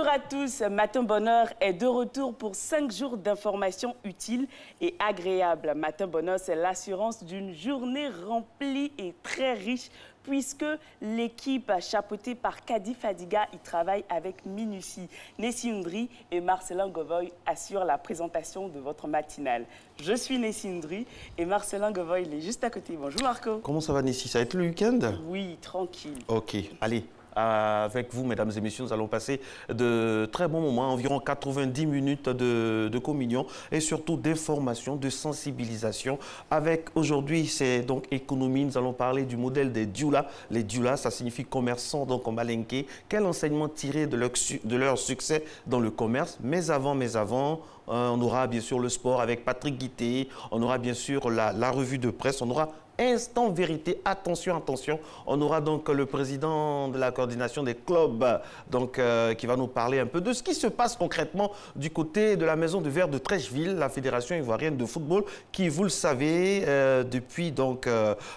à tous, Matin Bonheur est de retour pour 5 jours d'informations utiles et agréables. Matin Bonheur, c'est l'assurance d'une journée remplie et très riche puisque l'équipe chapeautée par Kadi Fadiga y travaille avec minutie. Nessie Ndri et Marcelin Govoy assurent la présentation de votre matinale. Je suis Nessie Ndri et Marcelin Govoy, il est juste à côté. Bonjour Marco. Comment ça va Nessie? Ça va être le week-end? Oui, tranquille. Ok, allez. Avec vous, mesdames et messieurs, nous allons passer de très bons moments, environ 90 minutes de communion et surtout d'information, de sensibilisation. Avec aujourd'hui, c'est donc économie, nous allons parler du modèle des Dioula. Les Dioula, ça signifie commerçants, donc en malinké. Quel enseignement tirer de leur succès dans le commerce? Mais avant, on aura bien sûr le sport avec Patrick Guité, on aura bien sûr la revue de presse, on aura Instant Vérité. Attention, attention. On aura donc le président de la coordination des clubs donc, qui va nous parler un peu de ce qui se passe concrètement du côté de la maison de verre de Trècheville, la Fédération ivoirienne de football, qui, vous le savez, depuis, donc,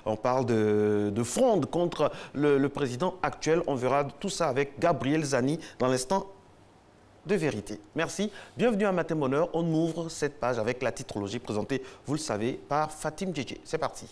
on parle de fronde contre le président actuel. On verra tout ça avec Gabriel Zani dans l'instant de vérité. Merci. Bienvenue à Matin Bonheur. On ouvre cette page avec la titrologie présentée, vous le savez, par Fatim Djedje. C'est parti.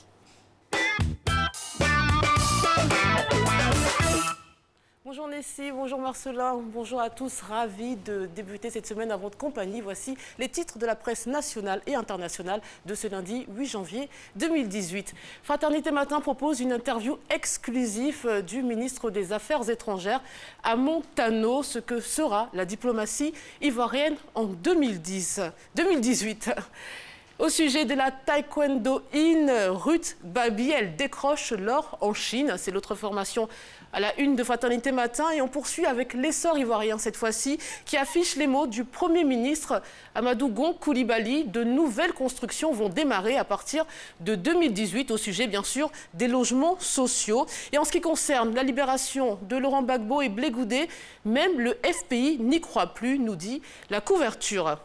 Bonjour Nessie, bonjour Marcelin, bonjour à tous, ravi de débuter cette semaine à votre compagnie. Voici les titres de la presse nationale et internationale de ce lundi 8 janvier 2018. Fraternité Matin propose une interview exclusive du ministre des Affaires étrangères à Montano, ce que sera la diplomatie ivoirienne en 2018. Au sujet de la taekwondoïne Ruth Babi, elle décroche l'or en Chine. C'est l'autre formation à la une de Fraternité Matin. Et on poursuit avec l'essor ivoirien cette fois-ci, qui affiche les mots du Premier ministre Amadou Gon Coulibaly. De nouvelles constructions vont démarrer à partir de 2018 au sujet, bien sûr, des logements sociaux. Et en ce qui concerne la libération de Laurent Gbagbo et Blé Goudé, même le FPI n'y croit plus, nous dit la couverture.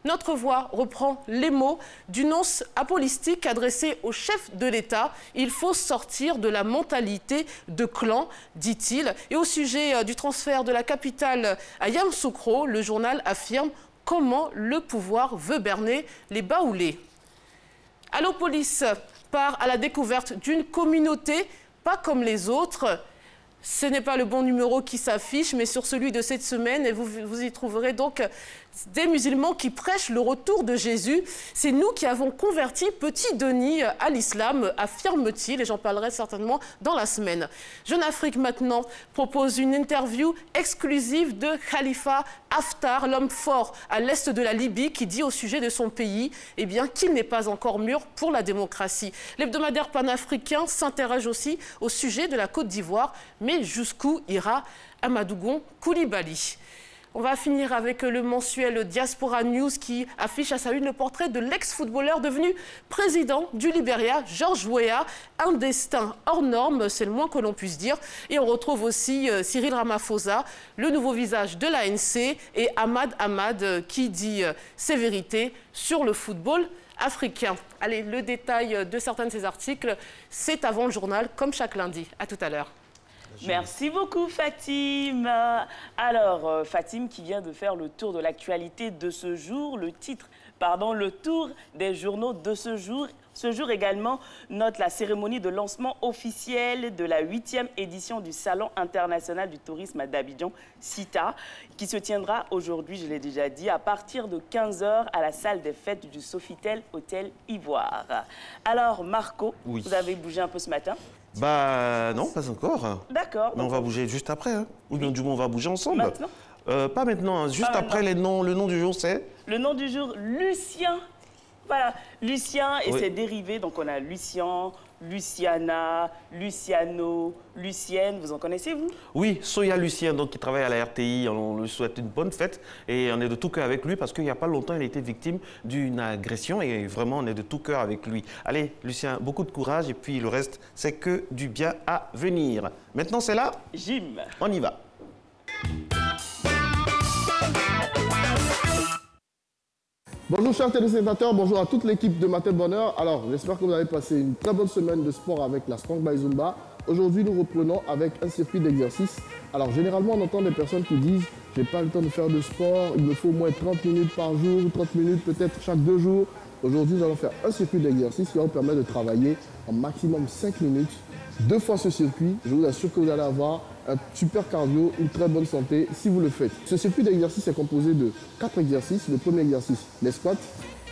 Notre voix reprend les mots d'une nonce apolistique adressée au chef de l'État. Il faut sortir de la mentalité de clan, dit-il. Et au sujet du transfert de la capitale à Yamoussoukro, le journal affirme comment le pouvoir veut berner les Baoulés. Allo Police part à la découverte d'une communauté pas comme les autres. Ce n'est pas le bon numéro qui s'affiche, mais sur celui de cette semaine, et vous y trouverez donc des musulmans qui prêchent le retour de Jésus. C'est nous qui avons converti Petit Denis à l'islam, affirme-t-il, et j'en parlerai certainement dans la semaine. Jeune Afrique maintenant propose une interview exclusive de Khalifa Haftar, l'homme fort à l'est de la Libye, qui dit au sujet de son pays eh bien, qu'il n'est pas encore mûr pour la démocratie. L'hebdomadaire panafricain s'interroge aussi au sujet de la Côte d'Ivoire, mais jusqu'où ira Amadou Gon Coulibaly? On va finir avec le mensuel Diaspora News qui affiche à sa une le portrait de l'ex-footballeur devenu président du Libéria, George Weah. Un destin hors norme, c'est le moins que l'on puisse dire. Et on retrouve aussi Cyril Ramaphosa, le nouveau visage de l'ANC, et Ahmad Ahmad qui dit ses vérités sur le football africain. Allez, le détail de certains de ces articles, c'est avant le journal, comme chaque lundi. À tout à l'heure. Merci beaucoup Fatim. Alors Fatim qui vient de faire le tour de l'actualité de ce jour, le tour des journaux de ce jour. Ce jour également note la cérémonie de lancement officiel de la 8e édition du Salon international du tourisme d'Abidjan, CITA, qui se tiendra aujourd'hui, je l'ai déjà dit, à partir de 15h à la salle des fêtes du Sofitel Hôtel Ivoire. Alors Marco, oui. Vous avez bougé un peu ce matin? Bah non, pas encore. D'accord. Mais on va bouger juste après. Hein. Ou bien du moins on va bouger ensemble. Maintenant? Pas maintenant, hein. Juste après le nom du jour c'est? Le nom du jour, Lucien. Voilà, Lucien et ses dérivés. Donc on a Lucien, Luciana, Luciano, Lucienne. Vous en connaissez, vous? Oui, Soya Lucien, donc, qui travaille à la RTI. On lui souhaite une bonne fête et on est de tout cœur avec lui parce qu'il n'y a pas longtemps, il a été victime d'une agression et vraiment, on est de tout cœur avec lui. Allez, Lucien, beaucoup de courage et puis le reste, c'est que du bien à venir. Maintenant, c'est là. Jim. On y va. Bonjour chers téléspectateurs, bonjour à toute l'équipe de Matin Bonheur. Alors, j'espère que vous avez passé une très bonne semaine de sport avec la Strong by Zumba. Aujourd'hui, nous reprenons avec un circuit d'exercices Alors généralement, on entend des personnes qui disent « j'ai pas le temps de faire de sport, il me faut au moins 30 minutes par jour, 30 minutes peut-être chaque 2 jours ». Aujourd'hui, nous allons faire un circuit d'exercice qui va vous permettre de travailler en maximum 5 minutes. 2 fois ce circuit, je vous assure que vous allez avoir un super cardio, une très bonne santé si vous le faites. Ce circuit d'exercice est composé de 4 exercices. Le premier exercice, les squats.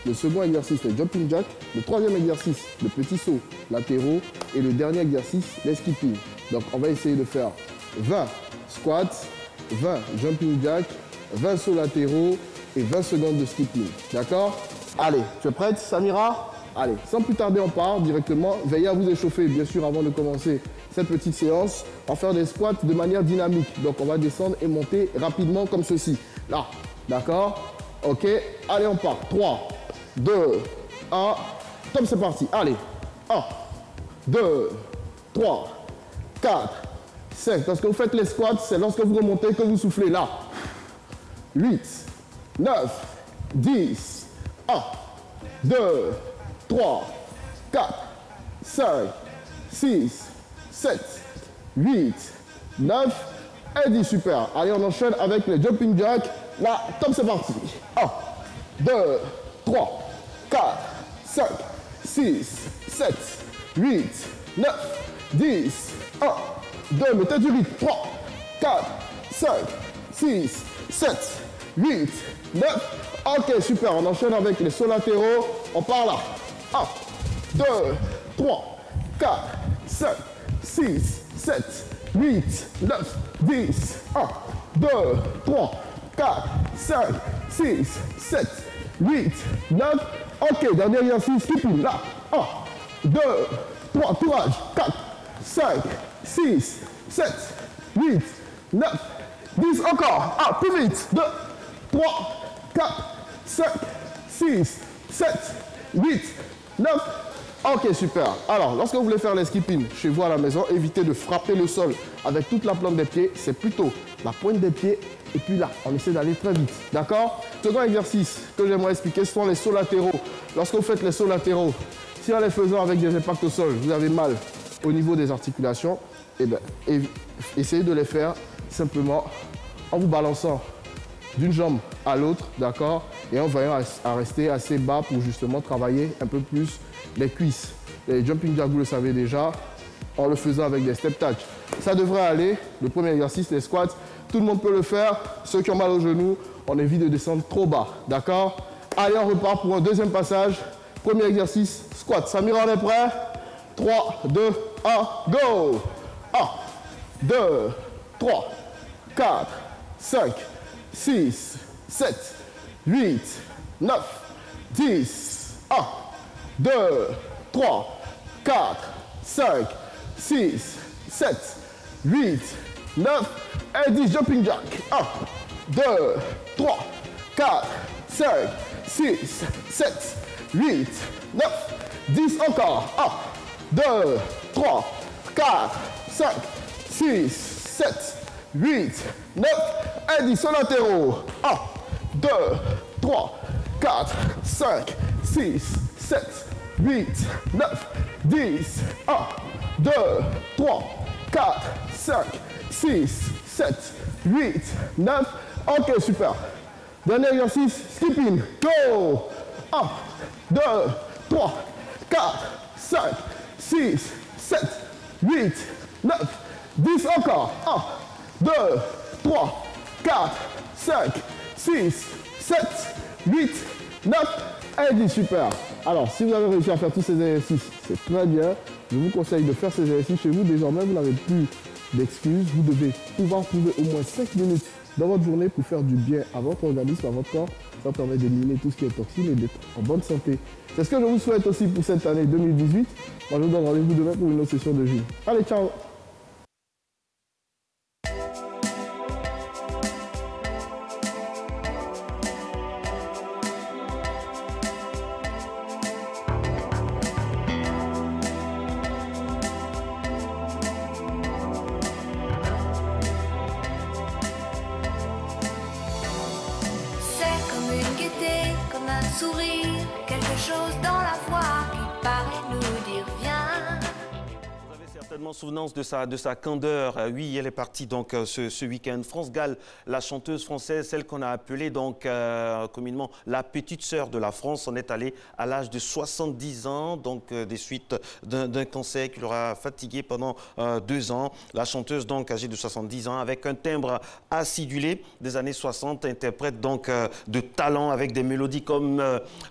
Le second exercice, les jumping jacks. Le troisième exercice, le petit saut latéraux. Et le dernier exercice, les skipping. Donc on va essayer de faire 20 squats, 20 jumping jacks, 20 sauts latéraux et 20 secondes de skipping. D'accord? Allez, tu es prête, Samira? Allez, sans plus tarder, on part directement. Veillez à vous échauffer, bien sûr, avant de commencer cette petite séance. On va faire des squats de manière dynamique. Donc, on va descendre et monter rapidement comme ceci. Là, d'accord? Ok, allez, on part. 3, 2, 1. Top, c'est parti. Allez, 1, 2, 3, 4, 5. Lorsque vous faites les squats, c'est lorsque vous remontez que vous soufflez. Là, 8, 9, 10, 1, 2, 3, 4, 5, 6, 7, 8, 9 et 10. Super. Allez, on enchaîne avec les jumping jacks. Là, top, c'est parti. 1, 2, 3, 4, 5, 6, 7, 8, 9, 10. 1, 2, mettez du rythme. 3, 4, 5, 6, 7, 8, 9. Ok, super. On enchaîne avec les sauts latéraux. On part là. 1, 2, 3, 4, 5, 6, 7, 8, 9, 10. 1, 2, 3, 4, 5, 6, 7, 8, 9. Ok, dernier exercice, skipping. Là. 1, 2, 3, courage. 4, 5, 6, 7, 8, 9, 10. Encore. 1, plus vite. 2, 3, 4, 5, 6, 7, 8, 9. Ok, super. Alors, lorsque vous voulez faire les skipping chez vous à la maison, évitez de frapper le sol avec toute la plante des pieds. C'est plutôt la pointe des pieds et puis là, on essaie d'aller très vite. D'accord? Second exercice que j'aimerais expliquer, ce sont les sauts latéraux. Lorsque vous faites les sauts latéraux, si en les faisant avec des impacts au sol, vous avez mal au niveau des articulations, eh bien, essayez de les faire simplement en vous balançant d'une jambe à l'autre, d'accord? Et en veillant à rester assez bas pour justement travailler un peu plus les cuisses. Les jumping jacks, vous le savez déjà, en le faisant avec des step touch. Ça devrait aller. Le premier exercice, les squats, tout le monde peut le faire. Ceux qui ont mal aux genoux, on évite de descendre trop bas, d'accord? Allez, on repart pour un deuxième passage. Premier exercice, squat. Samira, on est prêt? 3, 2, 1, go! 1, 2, 3, 4, 5, 6, 7, 8, 9, 10. 1, 2, 3, 4, 5, 6, 7, 8, 9 et 10. Jumping jack. 1, 2, 3, 4, 5, 6, 7, 8, 9, 10. Encore. 1, 2, 3, 4, 5, 6, 7, 8, 9 et 10. Sur latéraux. 1, 2, 3, 4, 5, 6, 7, 8, 9, 10. 1, 2, 3, 4, 5, 6, 7, 8, 9. Ok, super. Dernier exercice, skipping. Go! 1, 2, 3, 4, 5, 6, 7, 8, 9, 10. Encore. 1, 2, 3, 4, 5, 6, 7, 8, 9 et 10. Super. Alors, si vous avez réussi à faire tous ces exercices, c'est très bien. Je vous conseille de faire ces exercices chez vous. Désormais, vous n'avez plus d'excuses. Vous devez pouvoir trouver au moins 5 minutes dans votre journée pour faire du bien à votre organisme, à votre corps. Ça permet d'éliminer tout ce qui est toxine et d'être en bonne santé. C'est ce que je vous souhaite aussi pour cette année 2018. Moi, je vous donne rendez-vous demain pour une autre session de gym. Allez, ciao! Comme un sourire, quelque chose dans la voix qui paraît nous dire viens. Certainement souvenance de sa candeur. Oui, elle est partie donc ce week-end. France Gall, la chanteuse française, celle qu'on a appelée donc communément la petite sœur de la France, en est allée à l'âge de 70 ans, donc des suites d'un cancer qui l'aura fatiguée pendant 2 ans. La chanteuse donc âgée de 70 ans avec un timbre acidulé des années 60, interprète donc de talent avec des mélodies comme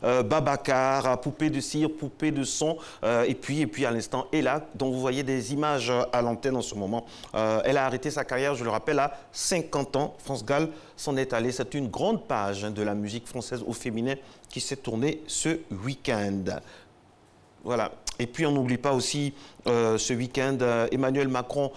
Babacar, Poupée de cire, Poupée de son, et puis à l'instant Ella, dont vous voyez des images à l'antenne en ce moment. Elle a arrêté sa carrière, je le rappelle, à 50 ans. France Gall s'en est allée. C'est une grande page de la musique française au féminin qui s'est tournée ce week-end. Voilà. Et puis, on n'oublie pas aussi, ce week-end, Emmanuel Macron,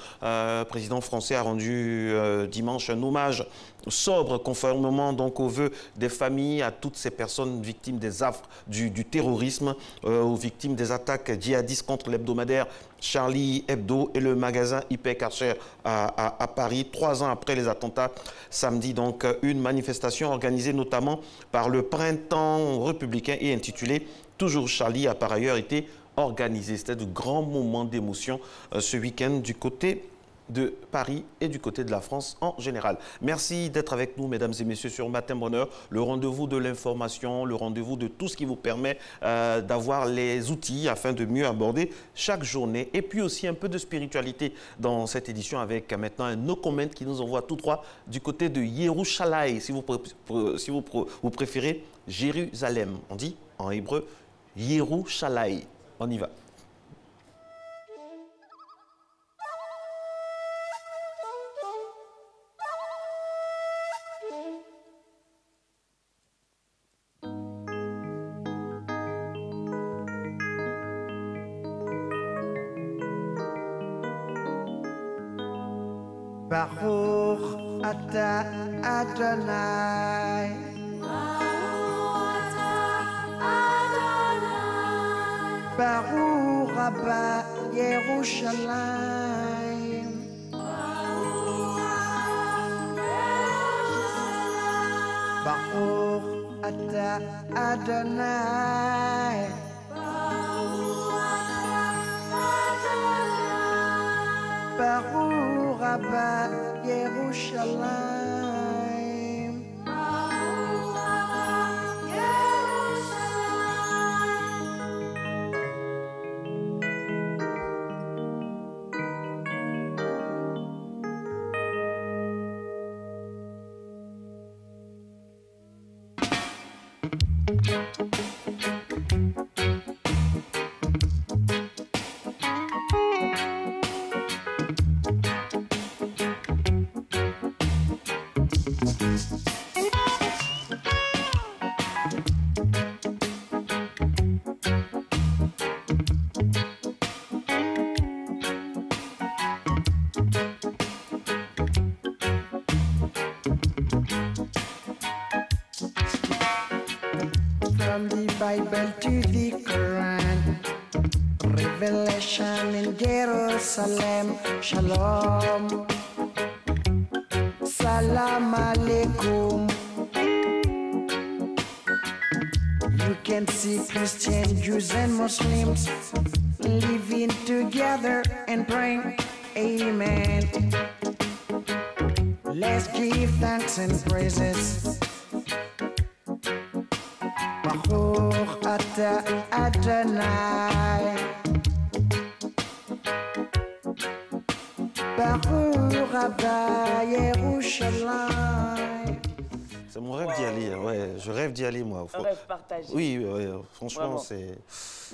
président français, a rendu dimanche un hommage sobre, conformément donc aux vœux des familles, à toutes ces personnes victimes des affres du terrorisme, aux victimes des attaques djihadistes contre l'hebdomadaire Charlie Hebdo et le magasin Hyper Cacher à Paris. 3 ans après les attentats, samedi, donc, une manifestation organisée notamment par le Printemps républicain et intitulée « Toujours Charlie » a par ailleurs été organisé. C'était de grands moments d'émotion ce week-end du côté de Paris et du côté de la France en général. Merci d'être avec nous, mesdames et messieurs, sur Matin Bonheur, le rendez-vous de l'information, le rendez-vous de tout ce qui vous permet d'avoir les outils afin de mieux aborder chaque journée. Et puis aussi un peu de spiritualité dans cette édition avec maintenant un no comment qui nous envoie tout droit du côté de Yerushalayim, si vous préférez Jérusalem. On dit en hébreu Yerushalayim. On y va. Baruch Ata Adonai. Baruch Rabba Yerushalayim. Baruch Ata Adonai. Baruch Rabba Yerushalayim. From the Bible to the Quran, Revelation in Jerusalem, Shalom, Salam Alaikum. You can see Christians, Jews and Muslims living together and praying, Amen. Let's give thanks and praises. Baruch Ata Adonai. Baruch Rabba Yerushalayim. C'est mon rêve d'y aller. Ouais, je rêve d'y aller, moi. Un rêve partagé. Oui, franchement, c'est...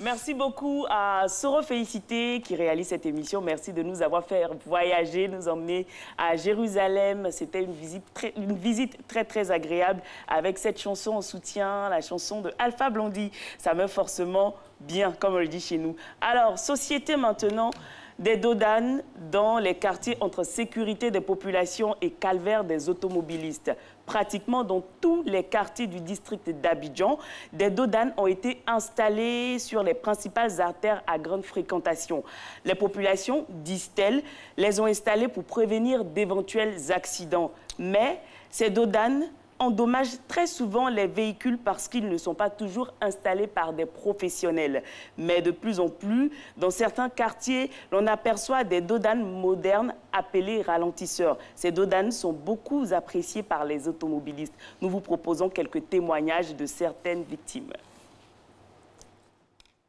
Merci beaucoup à Soro Félicité qui réalise cette émission. Merci de nous avoir fait voyager, nous emmener à Jérusalem. C'était une visite très, très agréable avec cette chanson en soutien, la chanson de Alpha Blondy. Ça met forcément bien, comme on le dit chez nous. Alors, société maintenant des dodanes dans les quartiers entre sécurité des populations et calvaire des automobilistes. Pratiquement dans tous les quartiers du district d'Abidjan, des dodanes ont été installés sur les principales artères à grande fréquentation. Les populations, disent-elles, les ont installés pour prévenir d'éventuels accidents. Mais ces dodanes endommagent très souvent les véhicules parce qu'ils ne sont pas toujours installés par des professionnels. Mais de plus en plus, dans certains quartiers, l'on aperçoit des dodanes modernes appelés ralentisseurs. Ces dodanes sont beaucoup appréciés par les automobilistes. Nous vous proposons quelques témoignages de certaines victimes.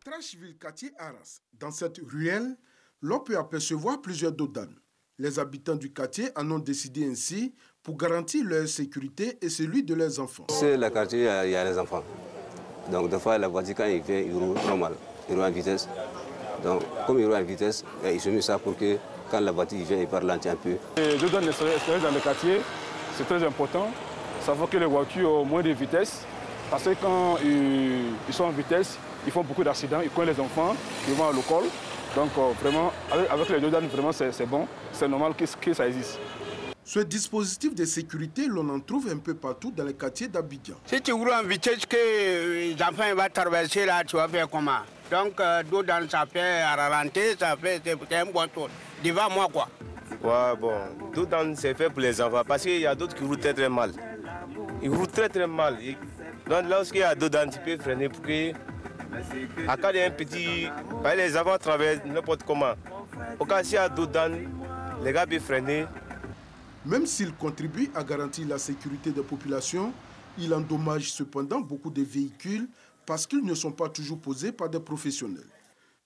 Trashville, quartier Arras. Dans cette ruelle, l'on peut apercevoir plusieurs dodanes. Les habitants du quartier en ont décidé ainsi pour garantir leur sécurité et celui de leurs enfants. C'est le quartier, il y a les enfants. Donc des fois, la voiture, quand il vient, il roule normal, il roule en vitesse. Donc comme il roule en vitesse, il se met ça pour que quand la voiture vient, il parle un peu. Les dodanes dans le quartier, c'est très important. Ça fait que les voitures ont moins de vitesse. Parce que quand ils sont en vitesse, ils font beaucoup d'accidents, ils cognent les enfants, ils vont à l'école. Donc vraiment, avec les dodanes, vraiment c'est bon, c'est normal que ça existe. Ce dispositif de sécurité, l'on en trouve un peu partout dans les quartiers d'Abidjan. Si tu roules en vitesse que les enfants vont traverser là, tu vas faire comment? Donc dodan ça fait ralentir, ça fait c'est un bon tour. Devant moi quoi. Ouais bon, dodan c'est fait pour les enfants parce qu'il y a d'autres qui roulent très mal. Ils roulent très mal. Donc lorsqu'il y a dodan, tu peux freiner pour que à cas d'un petit, les enfants traversent n'importe comment. Au cas s'il y a dodan, les gars peuvent freiner. Même s'il contribue à garantir la sécurité des populations, il endommage cependant beaucoup de véhicules parce qu'ils ne sont pas toujours posés par des professionnels.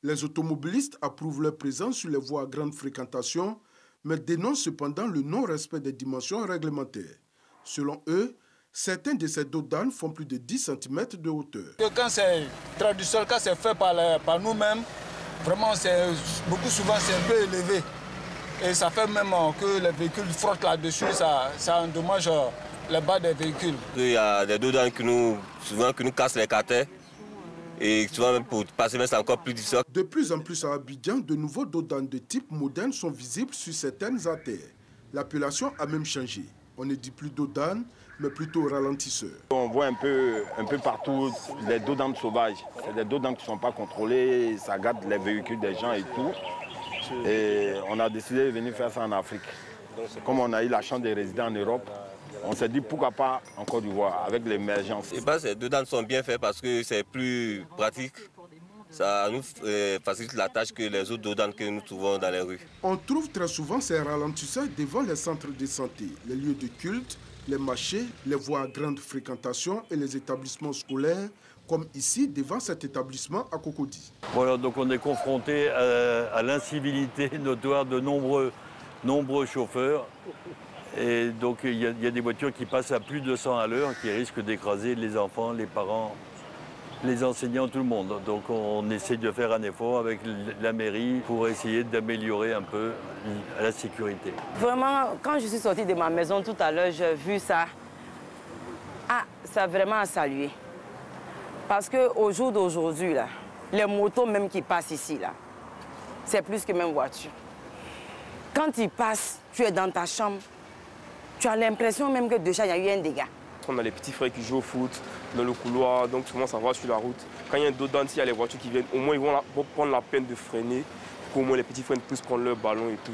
Les automobilistes approuvent leur présence sur les voies à grande fréquentation, mais dénoncent cependant le non-respect des dimensions réglementaires. Selon eux, certains de ces dodanes font plus de 10 cm de hauteur. Quand c'est traditionnel, quand c'est fait par nous-mêmes, vraiment beaucoup souvent c'est un peu élevé. Et ça fait même que les véhicules frottent là-dessus, ça endommage les bas des véhicules. Il y a des dodanes qui nous cassent les carters. Et souvent même pour passer, c'est encore plus difficile. De plus en plus à Abidjan, de nouveaux dodanes de type moderne sont visibles sur certaines artères. L'appellation a même changé. On ne dit plus dodane, mais plutôt ralentisseur. On voit un peu partout les dodanes sauvages. C'est des dodanes qui ne sont pas contrôlés, ça gâte les véhicules des gens et tout. Et on a décidé de venir faire ça en Afrique. Comme on a eu la chance de résider en Europe, on s'est dit pourquoi pas en Côte d'Ivoire avec l'émergence. Ces dodanes sont bien faits parce que c'est plus pratique. Ça nous facilite la tâche que les autres dodanes que nous trouvons dans les rues. On trouve très souvent ces ralentisseurs devant les centres de santé, les lieux de culte, les marchés, les voies à grande fréquentation et les établissements scolaires, comme ici devant cet établissement à Cocody. Voilà, donc on est confronté à l'incivilité notoire de nombreux chauffeurs. Et donc il y a des voitures qui passent à plus de 100 à l'heure, qui risquent d'écraser les enfants, les parents, les enseignants, tout le monde. Donc on essaie de faire un effort avec la mairie pour essayer d'améliorer un peu la sécurité. Vraiment, quand je suis sortie de ma maison tout à l'heure, j'ai vu ça. Ah, c'est vraiment à saluer. Parce qu'au jour d'aujourd'hui, les motos même qui passent ici, c'est plus que même voiture. Quand ils passent, tu es dans ta chambre, tu as l'impression même que déjà il y a eu un dégât. On a les petits frères qui jouent au foot dans le couloir, donc souvent ça va sur la route. Quand il y a un dos d'anti, il y a les voitures qui viennent, au moins ils vont prendre la peine de freiner, pour qu'au moins les petits frères puissent prendre leur ballon et tout.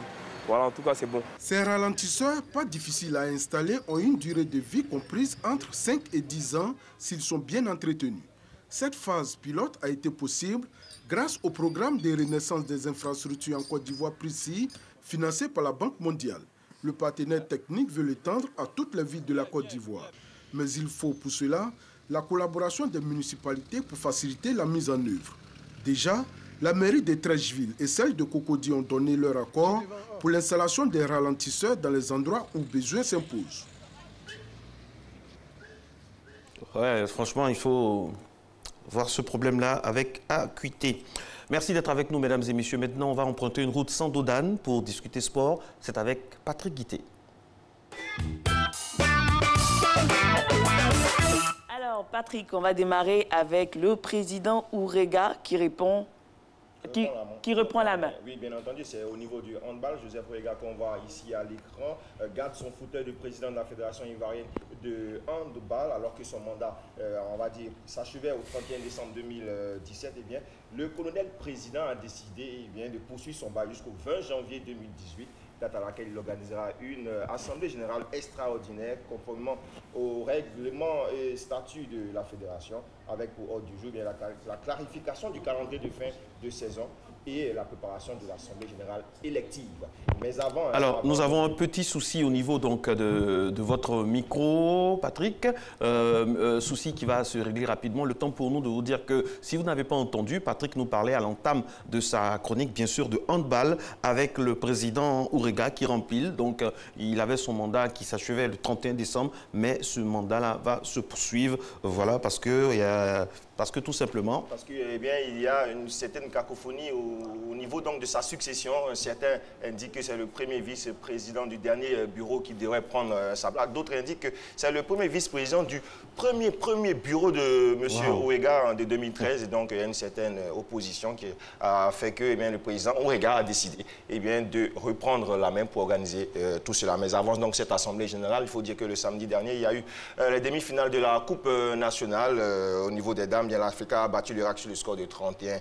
Voilà, en tout cas c'est bon. Ces ralentisseurs, pas difficiles à installer, ont une durée de vie comprise entre 5 et 10 ans s'ils sont bien entretenus. Cette phase pilote a été possible grâce au programme de renaissance des infrastructures en Côte d'Ivoire précis, financé par la Banque mondiale. Le partenaire technique veut l'étendre à toutes les villes de la Côte d'Ivoire. Mais il faut pour cela la collaboration des municipalités pour faciliter la mise en œuvre. Déjà, la mairie de Trashville et celle de Cocody ont donné leur accord pour l'installation des ralentisseurs dans les endroits où besoin s'impose. Ouais, franchement, il faut voir ce problème-là avec acuité. Merci d'être avec nous, mesdames et messieurs. Maintenant, on va emprunter une route sans dodane pour discuter sport. C'est avec Patrick Guité. Alors, Patrick, on va démarrer avec le président Ourega qui répond. Qui reprend la main. Oui, bien entendu, c'est au niveau du handball. Joseph Ourega, qu'on voit ici à l'écran, garde son fauteuil de président de la Fédération ivoirienne de handball, alors que son mandat, on va dire, s'achevait au 31 décembre 2017. Eh bien, le colonel président a décidé de poursuivre son bail jusqu'au 20 janvier 2018. date à laquelle il organisera une assemblée générale extraordinaire conformément au règlement et statut de la fédération, avec pour ordre du jour bien la clarification du calendrier de fin de saison et la préparation de l'Assemblée générale élective. Mais avant... Alors, nous avons un petit souci au niveau donc, de votre micro, Patrick. Souci qui va se régler rapidement. Le temps pour nous de vous dire que si vous n'avez pas entendu, Patrick nous parlait à l'entame de sa chronique, bien sûr, de handball avec le président Ourega qui rempile. Donc, il avait son mandat qui s'achevait le 31 décembre, mais ce mandat-là va se poursuivre. Voilà, parce que tout simplement... Parce que, eh bien, il y a une certaine cacophonie au niveau donc de sa succession. Certains indiquent que c'est le premier vice-président du dernier bureau qui devrait prendre sa place. D'autres indiquent que c'est le premier vice-président du premier bureau de M. Ourega de 2013. Et donc, il y a une certaine opposition qui a fait que eh bien, le président Ourega a décidé eh bien, de reprendre la main pour organiser tout cela. Mais avant donc cette assemblée générale, il faut dire que le samedi dernier, il y a eu les demi-finales de la Coupe nationale au niveau des dames. Bien, l'Africa a battu l'Irak sur le score de 31-20.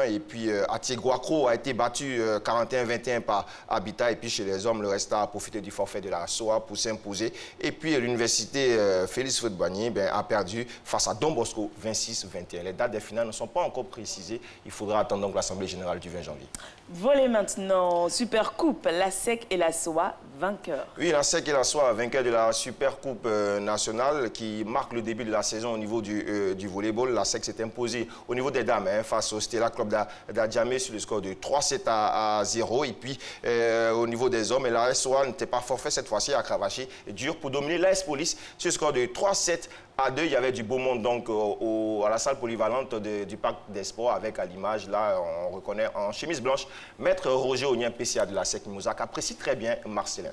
Et puis, Atier-Guakro a été battu 41-21 par Habitat. Et puis, chez les hommes, le Resta a profité du forfait de la SOA pour s'imposer. Et puis, l'université Félix Faudbagny a perdu face à Don Bosco 26-21. Les dates des finales ne sont pas encore précisées. Il faudra attendre donc l'Assemblée générale du 20 janvier. Volley maintenant, Super Coupe, la SEC et la SOA, vainqueurs. Oui, la SEC et la SOA, vainqueurs de la Super Coupe nationale qui marque le début de la saison au niveau du volleyball. La SEC s'est imposée au niveau des dames face au Stella Club d'Adjamé sur le score de 3-7 à 0. Et puis au niveau des hommes, la SOA n'était pas forfait cette fois-ci à cravacher dur pour dominer l'AS Police sur le score de 3-7 à 2. Il y avait du beau monde donc à la salle polyvalente du Parc des Sports avec à l'image, là on reconnaît en chemise blanche, Maître Roger Ognien PCA de la SEC Mimosa, qui apprécie très bien Marcelin.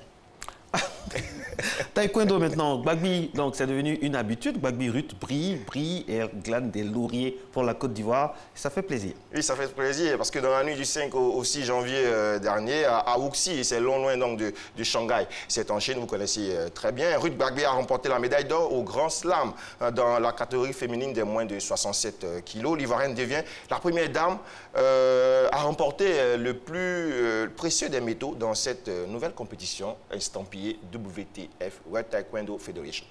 Taekwondo maintenant, Gbagbi, donc c'est devenu une habitude. Gbagbi Ruth brille et glane des lauriers pour la Côte d'Ivoire. Ça fait plaisir. Oui, ça fait plaisir parce que dans la nuit du 5 au 6 janvier dernier, à Wuxi, c'est loin donc de Shanghai, c'est en Chine, vous connaissez très bien. Ruth Gbagbi a remporté la médaille d'or au Grand Slam dans la catégorie féminine des moins de 67 kilos. L'Ivoirienne devient la première dame à remporter le plus précieux des métaux dans cette nouvelle compétition estampillée WTF, World Taekwondo Federation.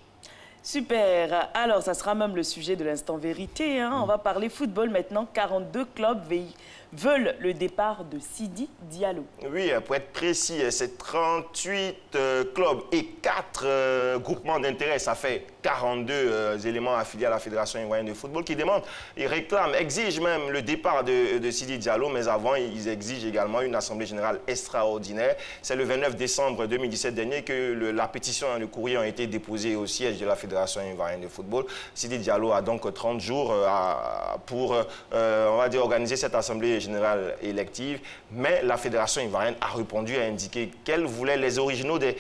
Super. Alors, ça sera même le sujet de l'instant vérité. On va parler football maintenant. 42 clubs veulent le départ de Sidi Diallo. Oui, pour être précis, c'est 38 clubs et 4 groupements d'intérêt. Ça fait 42 éléments affiliés à la Fédération ivoirienne de football qui demandent, ils réclament, exigent même le départ de Sidi Diallo. Mais avant, ils exigent également une assemblée générale extraordinaire. C'est le 29 décembre 2017 dernier que la pétition et le courrier ont été déposés au siège de la Fédération ivoirienne de football. Sidi Diallo a donc 30 jours pour, on va dire, organiser cette assemblée générale élective, mais la Fédération ivoirienne a répondu, a indiqué qu'elle voulait les originaux des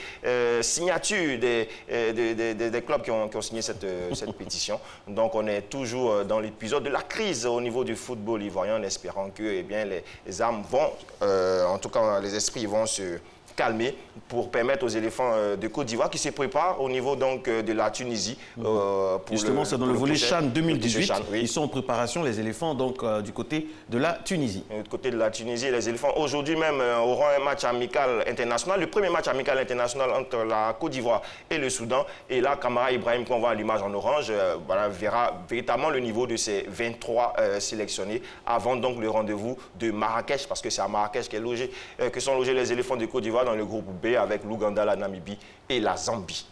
signatures des clubs qui ont signé cette pétition. Donc on est toujours dans l'épisode de la crise au niveau du football ivoirien, en espérant que eh bien, les âmes vont, en tout cas les esprits vont se calmer pour permettre aux éléphants de Côte d'Ivoire qui se préparent au niveau donc de la Tunisie. Justement, c'est dans le volet Chan 2018. Oui. Ils sont en préparation, les éléphants, donc du côté de la Tunisie. Du côté de la Tunisie, les éléphants, aujourd'hui même, auront un match amical international. Le premier match amical international entre la Côte d'Ivoire et le Soudan. Et là, Camara Ibrahim, qu'on voit à l'image en orange, verra véritablement le niveau de ces 23 sélectionnés avant donc le rendez-vous de Marrakech, parce que c'est à Marrakech que sont logés les éléphants de Côte d'Ivoire dans le groupe B avec l'Ouganda, la Namibie et la Zambie.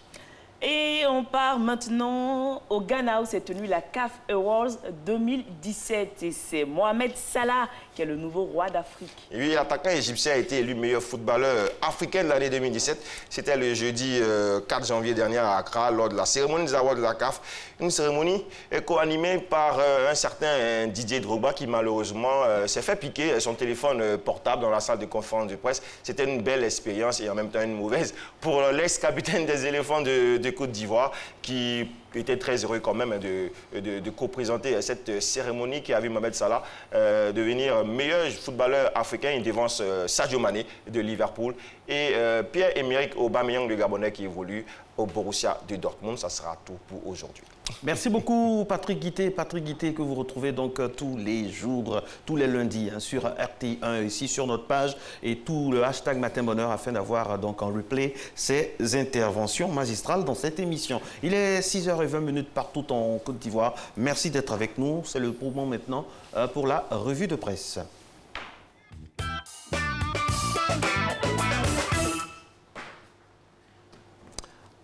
Et on part maintenant au Ghana où s'est tenue la CAF Awards 2017. Et c'est Mohamed Salah qui est le nouveau roi d'Afrique. Oui, l'attaquant égyptien a été élu meilleur footballeur africain de l'année 2017. C'était le jeudi 4 janvier dernier à Accra lors de la cérémonie des awards de la CAF. Une cérémonie co-animée par un certain Didier Drogba qui malheureusement s'est fait piquer son téléphone portable dans la salle de conférence de presse. C'était une belle expérience et en même temps une mauvaise pour l'ex-capitaine des éléphants de Côte d'Ivoire qui était très heureux quand même de co-présenter cette cérémonie qui a vu Mohamed Salah devenir meilleur footballeur africain. Il devance Sadio Mané de Liverpool et Pierre-Emerick Aubameyang, le Gabonais qui évolue au Borussia de Dortmund. Ça sera tout pour aujourd'hui. Merci beaucoup Patrick Guité. Patrick Guité que vous retrouvez donc tous les jours, tous les lundis sur RT1 ici sur notre page et tout le hashtag Matin Bonheur afin d'avoir donc en replay ces interventions magistrales dans cette émission. Il est 6h20 partout en Côte d'Ivoire. Merci d'être avec nous. C'est le moment maintenant pour la revue de presse.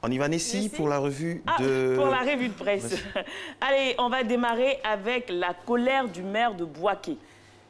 On y va, Nessie, pour la revue de... Pour la revue de presse. Allez, on va démarrer avec la colère du maire de Bouaké.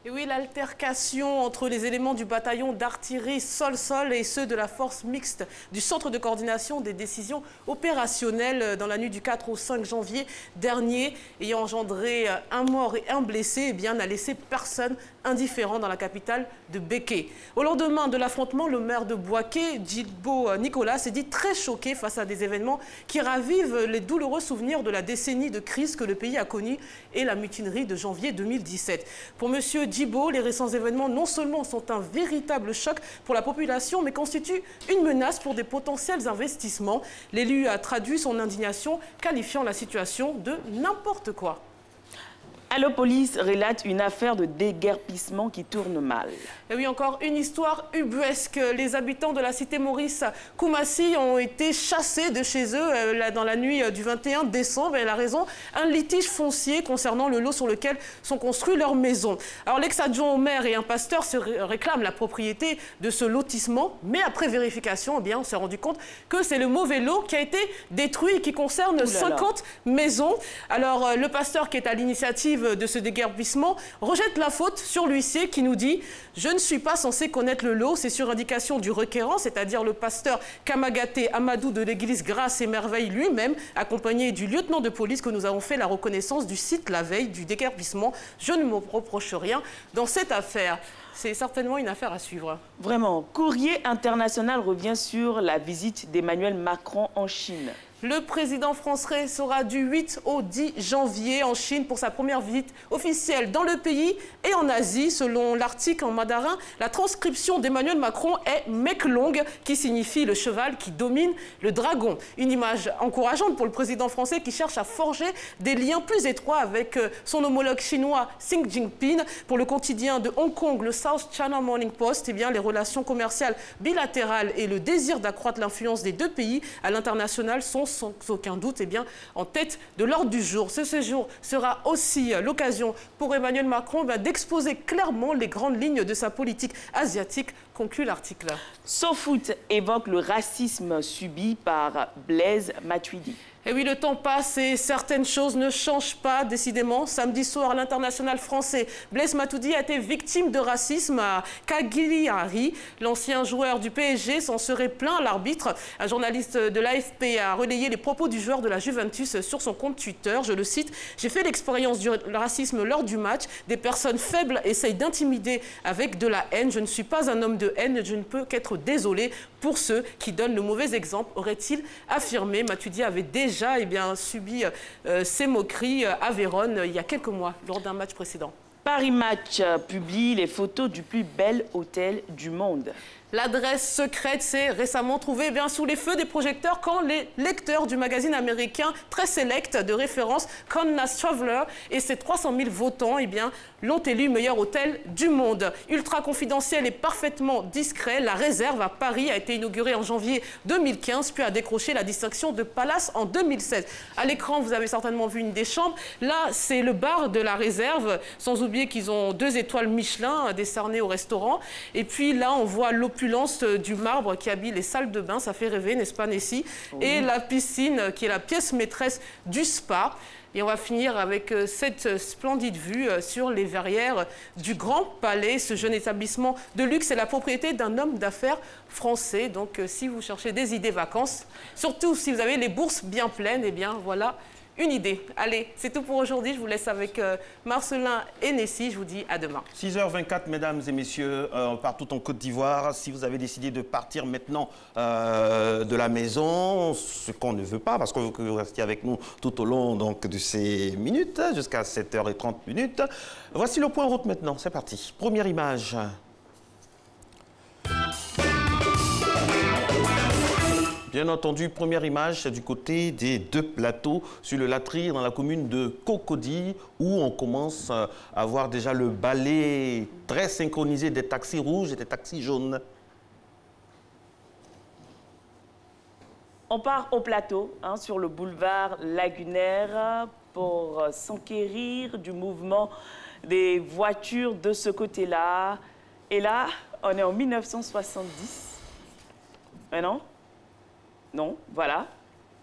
Et oui, l'altercation entre les éléments du bataillon d'artillerie sol-sol et ceux de la force mixte du centre de coordination des décisions opérationnelles dans la nuit du 4 au 5 janvier dernier, ayant engendré un mort et un blessé, n'a laissé personne indifférent dans la capitale de Béké. Au lendemain de l'affrontement, le maire de Bouaké, Djibo Nicolas, s'est dit très choqué face à des événements qui ravivent les douloureux souvenirs de la décennie de crise que le pays a connue et la mutinerie de janvier 2017. Pour M. Djibo, les récents événements non seulement sont un véritable choc pour la population, mais constituent une menace pour des potentiels investissements. L'élu a traduit son indignation, qualifiant la situation de n'importe quoi. Allo Police relate une affaire de déguerpissement qui tourne mal. Et oui, encore une histoire ubuesque. Les habitants de la cité Maurice Koumassi ont été chassés de chez eux dans la nuit du 21 décembre. Et la raison, un litige foncier concernant le lot sur lequel sont construits leurs maisons. Alors l'ex-adjoint au maire et un pasteur se réclament la propriété de ce lotissement. Mais après vérification, on s'est rendu compte que c'est le mauvais lot qui a été détruit et qui concerne 50 maisons. Alors le pasteur qui est à l'initiative de ce déguerpissement rejette la faute sur l'huissier qui nous dit « Je ne suis pas censé connaître le lot, c'est sur indication du requérant, c'est-à-dire le pasteur Kamagaté Amadou de l'église Grâce et Merveille lui-même, accompagné du lieutenant de police que nous avons fait la reconnaissance du site la veille du déguerpissement. Je ne me reproche rien dans cette affaire. » C'est certainement une affaire à suivre. Vraiment. Courrier international revient sur la visite d'Emmanuel Macron en Chine. Le président français sera du 8 au 10 janvier en Chine pour sa première visite officielle dans le pays et en Asie. Selon l'article en mandarin, la transcription d'Emmanuel Macron est Meklong, qui signifie le cheval qui domine le dragon. Une image encourageante pour le président français qui cherche à forger des liens plus étroits avec son homologue chinois Xi Jinping. Pour le quotidien de Hong Kong, le South China Morning Post, les relations commerciales bilatérales et le désir d'accroître l'influence des deux pays à l'international sont sans aucun doute en tête de l'ordre du jour. Ce séjour sera aussi l'occasion pour Emmanuel Macron d'exposer clairement les grandes lignes de sa politique asiatique, conclut l'article. SoFoot évoque le racisme subi par Blaise Matuidi. Et oui, le temps passe et certaines choses ne changent pas, décidément. Samedi soir, à l'international français, Blaise Matuidi a été victime de racisme à Cagliari. L'ancien joueur du PSG s'en serait plaint à l'arbitre. Un journaliste de l'AFP a relayé les propos du joueur de la Juventus sur son compte Twitter. Je le cite, « J'ai fait l'expérience du racisme lors du match. Des personnes faibles essayent d'intimider avec de la haine. Je ne suis pas un homme de haine. Je ne peux qu'être désolé pour ceux qui donnent le mauvais exemple », aurait-il affirmé. Matuidi avait déjà subi ces moqueries à Vérone il y a quelques mois lors d'un match précédent. Paris Match publie les photos du plus bel hôtel du monde. L'adresse secrète s'est récemment trouvée sous les feux des projecteurs quand les lecteurs du magazine américain très select de référence Connas Traveler et ses 300 000 votants l'ont élu meilleur hôtel du monde. Ultra confidentiel et parfaitement discret, la Réserve à Paris a été inaugurée en janvier 2015 puis a décroché la distinction de Palace en 2016. À l'écran, vous avez certainement vu une des chambres. Là, c'est le bar de la Réserve, sans oublier qu'ils ont 2 étoiles Michelin décernées au restaurant. Et puis là, on voit l'opulence du marbre qui habille les salles de bain. Ça fait rêver, n'est-ce pas, Nessie? Oui. Et la piscine qui est la pièce maîtresse du spa. Et on va finir avec cette splendide vue sur les verrières du Grand Palais. Ce jeune établissement de luxe est la propriété d'un homme d'affaires français. Donc si vous cherchez des idées vacances, surtout si vous avez les bourses bien pleines, voilà une idée. Allez, c'est tout pour aujourd'hui. Je vous laisse avec Marcelin et Nessie. Je vous dis à demain. 6h24, mesdames et messieurs, partout en Côte d'Ivoire. Si vous avez décidé de partir maintenant de la maison, ce qu'on ne veut pas, parce que vous restiez avec nous tout au long de ces minutes, jusqu'à 7h30, voici le point route maintenant. C'est parti. Première image. Bien entendu, première image, c'est du côté des deux plateaux sur le Latry, dans la commune de Cocody, où on commence à voir déjà le balai très synchronisé des taxis rouges et des taxis jaunes. On part au plateau, sur le boulevard lagunaire, pour s'enquérir du mouvement des voitures de ce côté-là. Et là, on est en 1970. Mais non? Non, voilà.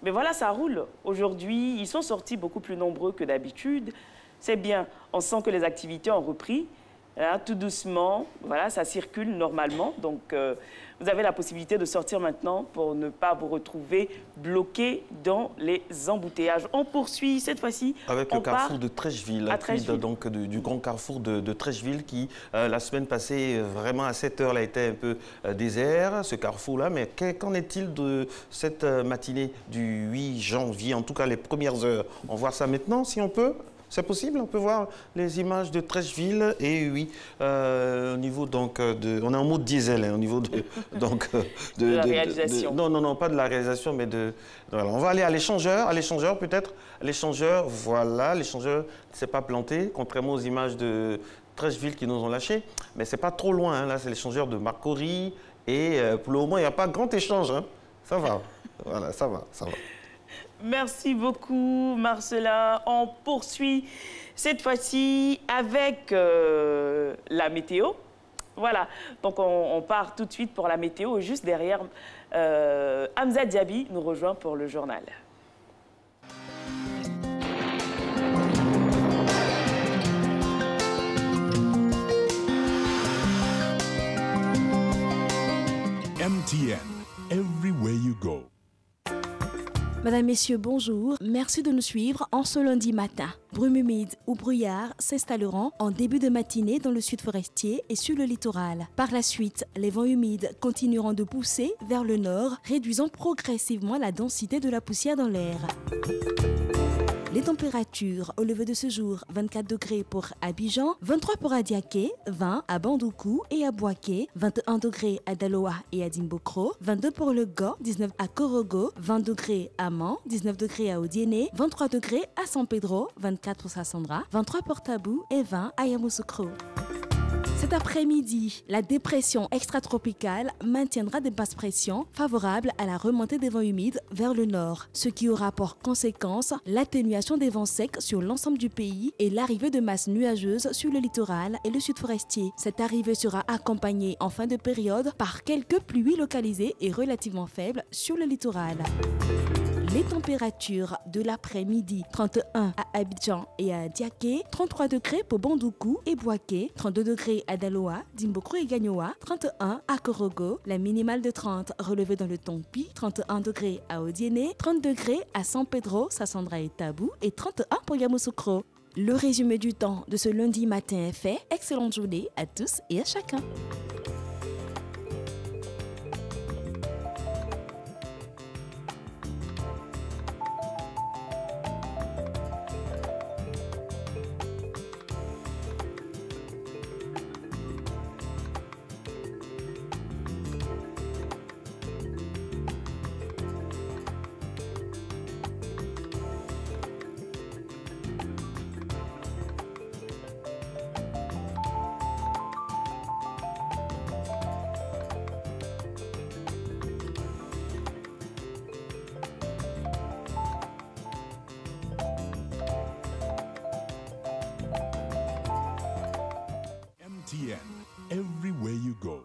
Mais voilà, ça roule. Aujourd'hui, ils sont sortis beaucoup plus nombreux que d'habitude. C'est bien, on sent que les activités ont repris. Tout doucement, voilà, ça circule normalement. Donc, vous avez la possibilité de sortir maintenant pour ne pas vous retrouver bloqué dans les embouteillages. On poursuit cette fois-ci. Avec le carrefour de Trècheville, donc du grand carrefour de Trècheville qui, la semaine passée, vraiment à 7 heures, a été un peu désert, ce carrefour-là. Mais qu'en est-il de cette matinée du 8 janvier, en tout cas les premières heures? On voit ça maintenant, si on peut. C'est possible, on peut voir les images de Trècheville et oui, au niveau donc on est en mode diesel, au niveau de la réalisation. Non, pas de la réalisation, mais voilà. On va aller à l'échangeur peut-être. L'échangeur, voilà, l'échangeur ne s'est pas planté, contrairement aux images de Trècheville qui nous ont lâchés, mais c'est pas trop loin. Là, c'est l'échangeur de Marcory et pour le moment, il n'y a pas grand échange. Ça va, voilà, ça va. Merci beaucoup, Marcella. On poursuit cette fois-ci avec la météo. Voilà, donc on part tout de suite pour la météo. Juste derrière, Hamza Diaby nous rejoint pour le journal. MTN, everywhere you go. Madame, Messieurs, bonjour. Merci de nous suivre en ce lundi matin. Brume humide ou brouillard s'installeront en début de matinée dans le sud forestier et sur le littoral. Par la suite, les vents humides continueront de pousser vers le nord, réduisant progressivement la densité de la poussière dans l'air. Les températures au lever de ce jour, 24 degrés pour Abidjan, 23 pour Adiaké, 20 à Bandoukou et à Boaké, 21 degrés à Daloa et à Dimbokro, 22 pour le Go, 19 à Korogo, 20 degrés à Man, 19 degrés à Odiéné, 23 degrés à San Pedro, 24 pour Sassandra, 23 pour Tabou et 20 à Yamoussoukro. Cet après-midi, la dépression extratropicale maintiendra des basses pressions favorables à la remontée des vents humides vers le nord, ce qui aura pour conséquence l'atténuation des vents secs sur l'ensemble du pays et l'arrivée de masses nuageuses sur le littoral et le sud forestier. Cette arrivée sera accompagnée en fin de période par quelques pluies localisées et relativement faibles sur le littoral. Les températures de l'après-midi, 31 à Abidjan et à Diaké, 33 degrés pour Bandoukou et Boaké, 32 degrés à Daloa, Dimbokro et Gagnoa, 31 à Korogo, la minimale de 30 relevée dans le Tompi, 31 degrés à Odiéné, 30 degrés à San Pedro, Sassandra et Tabou et 31 pour Yamoussoukro. Le résumé du temps de ce lundi matin est fait. Excellente journée à tous et à chacun. MTN, everywhere you go.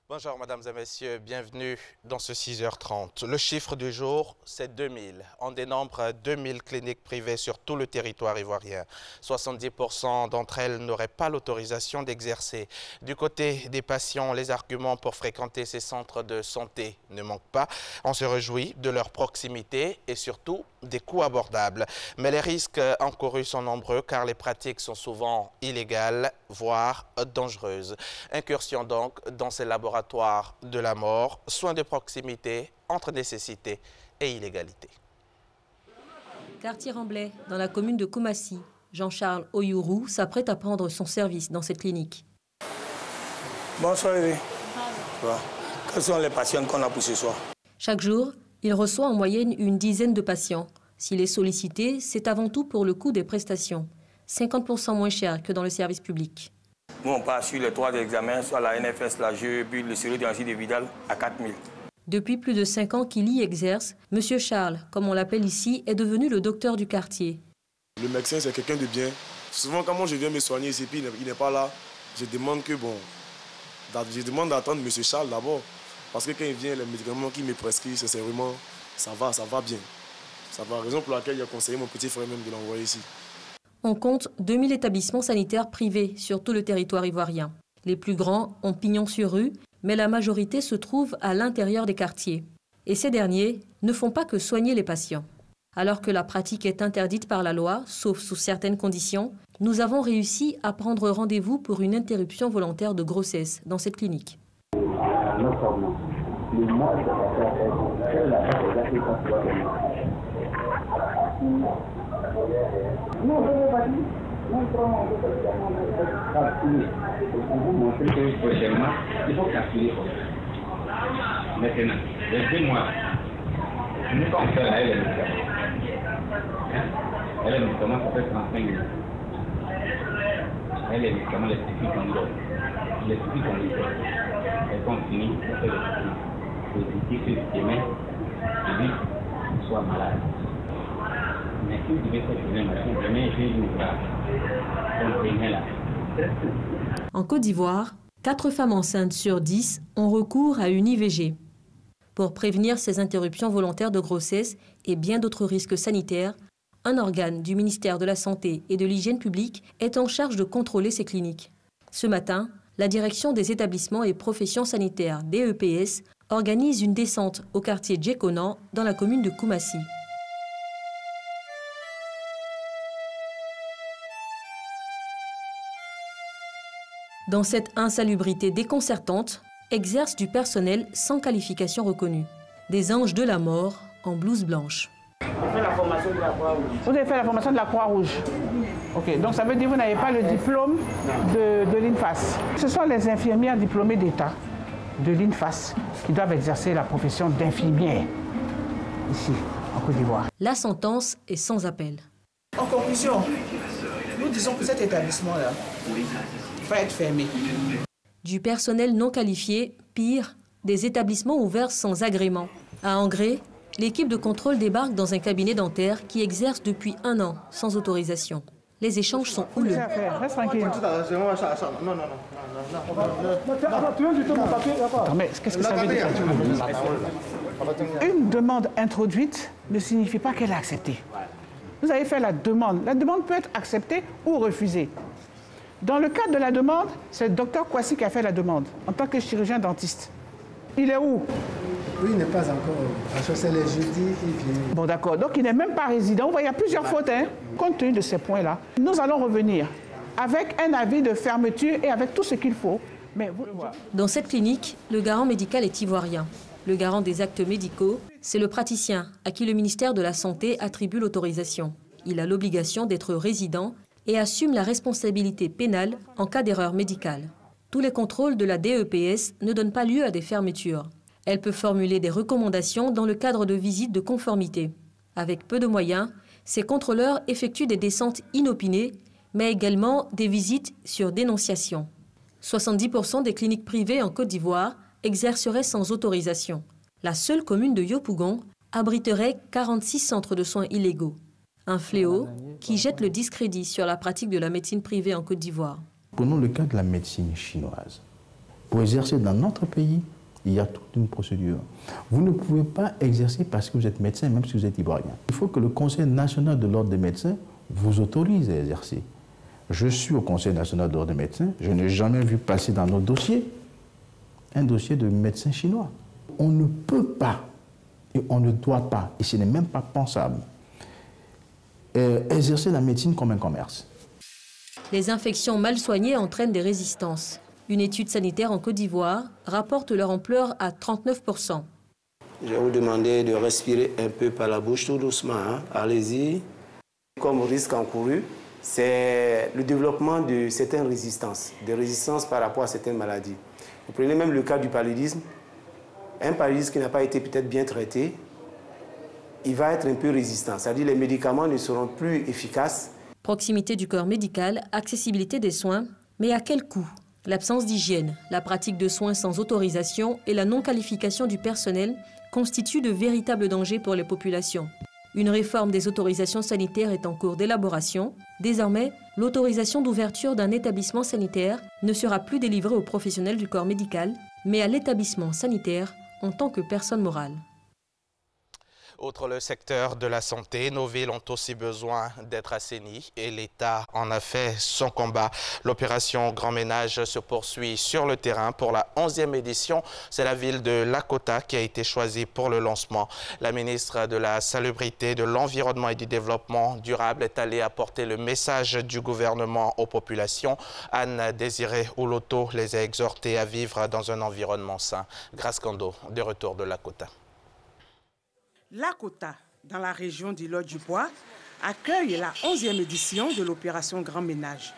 Bonjour mesdames et messieurs, bienvenue dans ce 6h30. Le chiffre du jour, c'est 2000. On dénombre 2000 cliniques privées sur tout le territoire ivoirien. 70% d'entre elles n'auraient pas l'autorisation d'exercer. Du côté des patients, les arguments pour fréquenter ces centres de santé ne manquent pas. On se réjouit de leur proximité et surtout des coûts abordables. Mais les risques encourus sont nombreux car les pratiques sont souvent illégales, voire dangereuses. Incursion donc dans ces laboratoires de la mort, soins de proximité entre nécessité et illégalité. Quartier Remblai, dans la commune de Koumassi, Jean-Charles Oyourou s'apprête à prendre son service dans cette clinique. Bonsoir, Eve. Quels sont les patients qu'on a pour ce soir? Chaque jour, il reçoit en moyenne une dizaine de patients. S'il est sollicité, c'est avant tout pour le coût des prestations, 50% moins cher que dans le service public. Nous, on part sur les 3 examens, soit la NFS, la GE, puis le sérieux d'angine de Vidal à 4 000. Depuis plus de 5 ans qu'il y exerce, M. Charles, comme on l'appelle ici, est devenu le docteur du quartier. Le médecin, c'est quelqu'un de bien. Souvent, quand moi je viens me soigner ici, puis il n'est pas là, je demande d'attendre M. Charles d'abord. Parce que quand il vient, les médicaments qu'il me prescrit, c'est vraiment, ça va bien. Ça va, raison pour laquelle il a conseillé mon petit frère même de l'envoyer ici. On compte 2000 établissements sanitaires privés sur tout le territoire ivoirien. Les plus grands ont pignon sur rue, mais la majorité se trouve à l'intérieur des quartiers. Et ces derniers ne font pas que soigner les patients. Alors que la pratique est interdite par la loi, sauf sous certaines conditions, nous avons réussi à prendre rendez-vous pour une interruption volontaire de grossesse dans cette clinique. Maintenant, les 2 mois, nous quand on fait la elle est médicament, ça fait 35 minutes. Elle est médicament, les petits qu'on donne. Les petits qu'on lui donne. Et quand on finit, on fait les petits que demain, lui, soit malade. Mais si vous devez faire une machine, demain, je vais lui voir. Donc, demain là. En Côte d'Ivoire, 4 femmes enceintes sur 10 ont recours à une IVG. Pour prévenir ces interruptions volontaires de grossesse et bien d'autres risques sanitaires, un organe du ministère de la Santé et de l'Hygiène publique est en charge de contrôler ces cliniques. Ce matin, la direction des établissements et professions sanitaires DEPS organise une descente au quartier Djekonan dans la commune de Koumassi. Dans cette insalubrité déconcertante, exerce du personnel sans qualification reconnue. Des anges de la mort en blouse blanche. Vous avez fait la formation de la Croix-Rouge. Ok, donc ça veut dire que vous n'avez pas le diplôme de l'INFAS. Ce sont les infirmières diplômées d'État de l'INFAS qui doivent exercer la profession d'infirmière ici, en Côte d'Ivoire. La sentence est sans appel. En conclusion, nous disons que cet établissement-là va être fermé. Du personnel non qualifié, pire, des établissements ouverts sans agrément. À Angré, l'équipe de contrôle débarque dans un cabinet dentaire qui exerce depuis 1 an sans autorisation. Les échanges sont houleux. Reste tranquille. Mais qu'est-ce que ça veut dire? Une demande introduite ne signifie pas qu'elle est acceptée. Vous avez fait la demande. La demande peut être acceptée ou refusée. Dans le cadre de la demande, c'est le docteur Kouassi qui a fait la demande, en tant que chirurgien dentiste. Il est où? Oui, il n'est pas encore. Parce que c'est les jeudis, il vient. Bon, d'accord. Donc, il n'est même pas résident. Vous voyez, il y a plusieurs fautes, hein. Compte tenu de ces points-là, nous allons revenir avec un avis de fermeture et avec tout ce qu'il faut. Mais Dans cette clinique, le garant médical est ivoirien. Le garant des actes médicaux, c'est le praticien à qui le ministère de la Santé attribue l'autorisation. Il a l'obligation d'être résident et assume la responsabilité pénale en cas d'erreur médicale. Tous les contrôles de la DEPS ne donnent pas lieu à des fermetures. Elle peut formuler des recommandations dans le cadre de visites de conformité. Avec peu de moyens, ces contrôleurs effectuent des descentes inopinées, mais également des visites sur dénonciation. 70% des cliniques privées en Côte d'Ivoire exerceraient sans autorisation. La seule commune de Yopougon abriterait 46 centres de soins illégaux. Un fléau qui jette le discrédit sur la pratique de la médecine privée en Côte d'Ivoire. Prenons le cas de la médecine chinoise. Pour exercer dans notre pays, il y a toute une procédure. Vous ne pouvez pas exercer parce que vous êtes médecin, même si vous êtes ivoirien. Il faut que le Conseil national de l'ordre des médecins vous autorise à exercer. Je suis au Conseil national de l'ordre des médecins. Je n'ai jamais vu passer dans nos dossiers un dossier de médecin chinois. On ne peut pas et on ne doit pas, et ce n'est même pas pensable, exercer la médecine comme un commerce. Les infections mal soignées entraînent des résistances. Une étude sanitaire en Côte d'Ivoire rapporte leur ampleur à 39%. Je vais vous demander de respirer un peu par la bouche, tout doucement. Hein. Allez-y. Comme risque encouru, c'est le développement de certaines résistances, des résistances par rapport à certaines maladies. Vous prenez même le cas du paludisme. Un paludisme qui n'a pas été peut-être bien traité, il va être un peu résistant. C'est-à-dire que les médicaments ne seront plus efficaces. Proximité du corps médical, accessibilité des soins, mais à quel coût? L'absence d'hygiène, la pratique de soins sans autorisation et la non-qualification du personnel constituent de véritables dangers pour les populations. Une réforme des autorisations sanitaires est en cours d'élaboration. Désormais, l'autorisation d'ouverture d'un établissement sanitaire ne sera plus délivrée aux professionnels du corps médical, mais à l'établissement sanitaire en tant que personne morale. Outre le secteur de la santé, nos villes ont aussi besoin d'être assainies et l'État en a fait son combat. L'opération Grand Ménage se poursuit sur le terrain pour la 11e édition. C'est la ville de Lakota qui a été choisie pour le lancement. La ministre de la Salubrité, de l'Environnement et du Développement durable est allée apporter le message du gouvernement aux populations. Anne-Désirée Ouloto les a exhortés à vivre dans un environnement sain. Grace Kando, de retour de Lakota. Lakota, dans la région d'Ilo-du-Bois, accueille la 11e édition de l'opération Grand Ménage.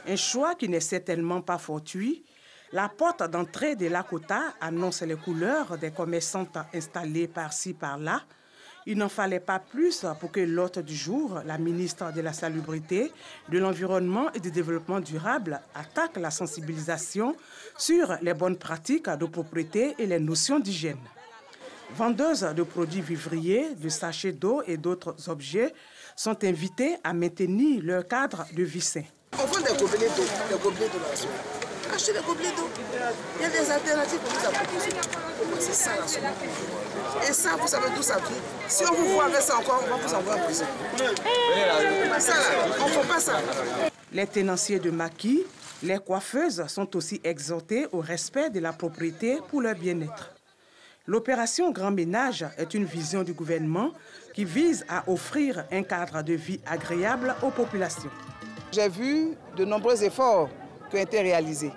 Un choix qui n'est certainement pas fortuit. La porte d'entrée de Lakota annonce les couleurs des commerçantes installées par-ci, par-là. Il n'en fallait pas plus pour que l'hôte du jour, la ministre de la Salubrité, de l'Environnement et du Développement durable, attaque la sensibilisation sur les bonnes pratiques de propreté et les notions d'hygiène. Vendeuses de produits vivriers, de sachets d'eau et d'autres objets sont invitées à maintenir leur cadre de vie sain. On vend des gobelets d'eau là. Achetez des gobelets d'eau. Il y a des alternatives pour vous apporter. C'est ça la somme. Et ça, vous savez d'où ça vient. Si on vous voit avec ça encore, on va vous envoyer en prison. Ça là, on ne fait pas ça. Les tenanciers de maquis, les coiffeuses sont aussi exhortés au respect de la propriété pour leur bien-être. L'opération Grand Ménage est une vision du gouvernement qui vise à offrir un cadre de vie agréable aux populations. J'ai vu de nombreux efforts qui ont été réalisés.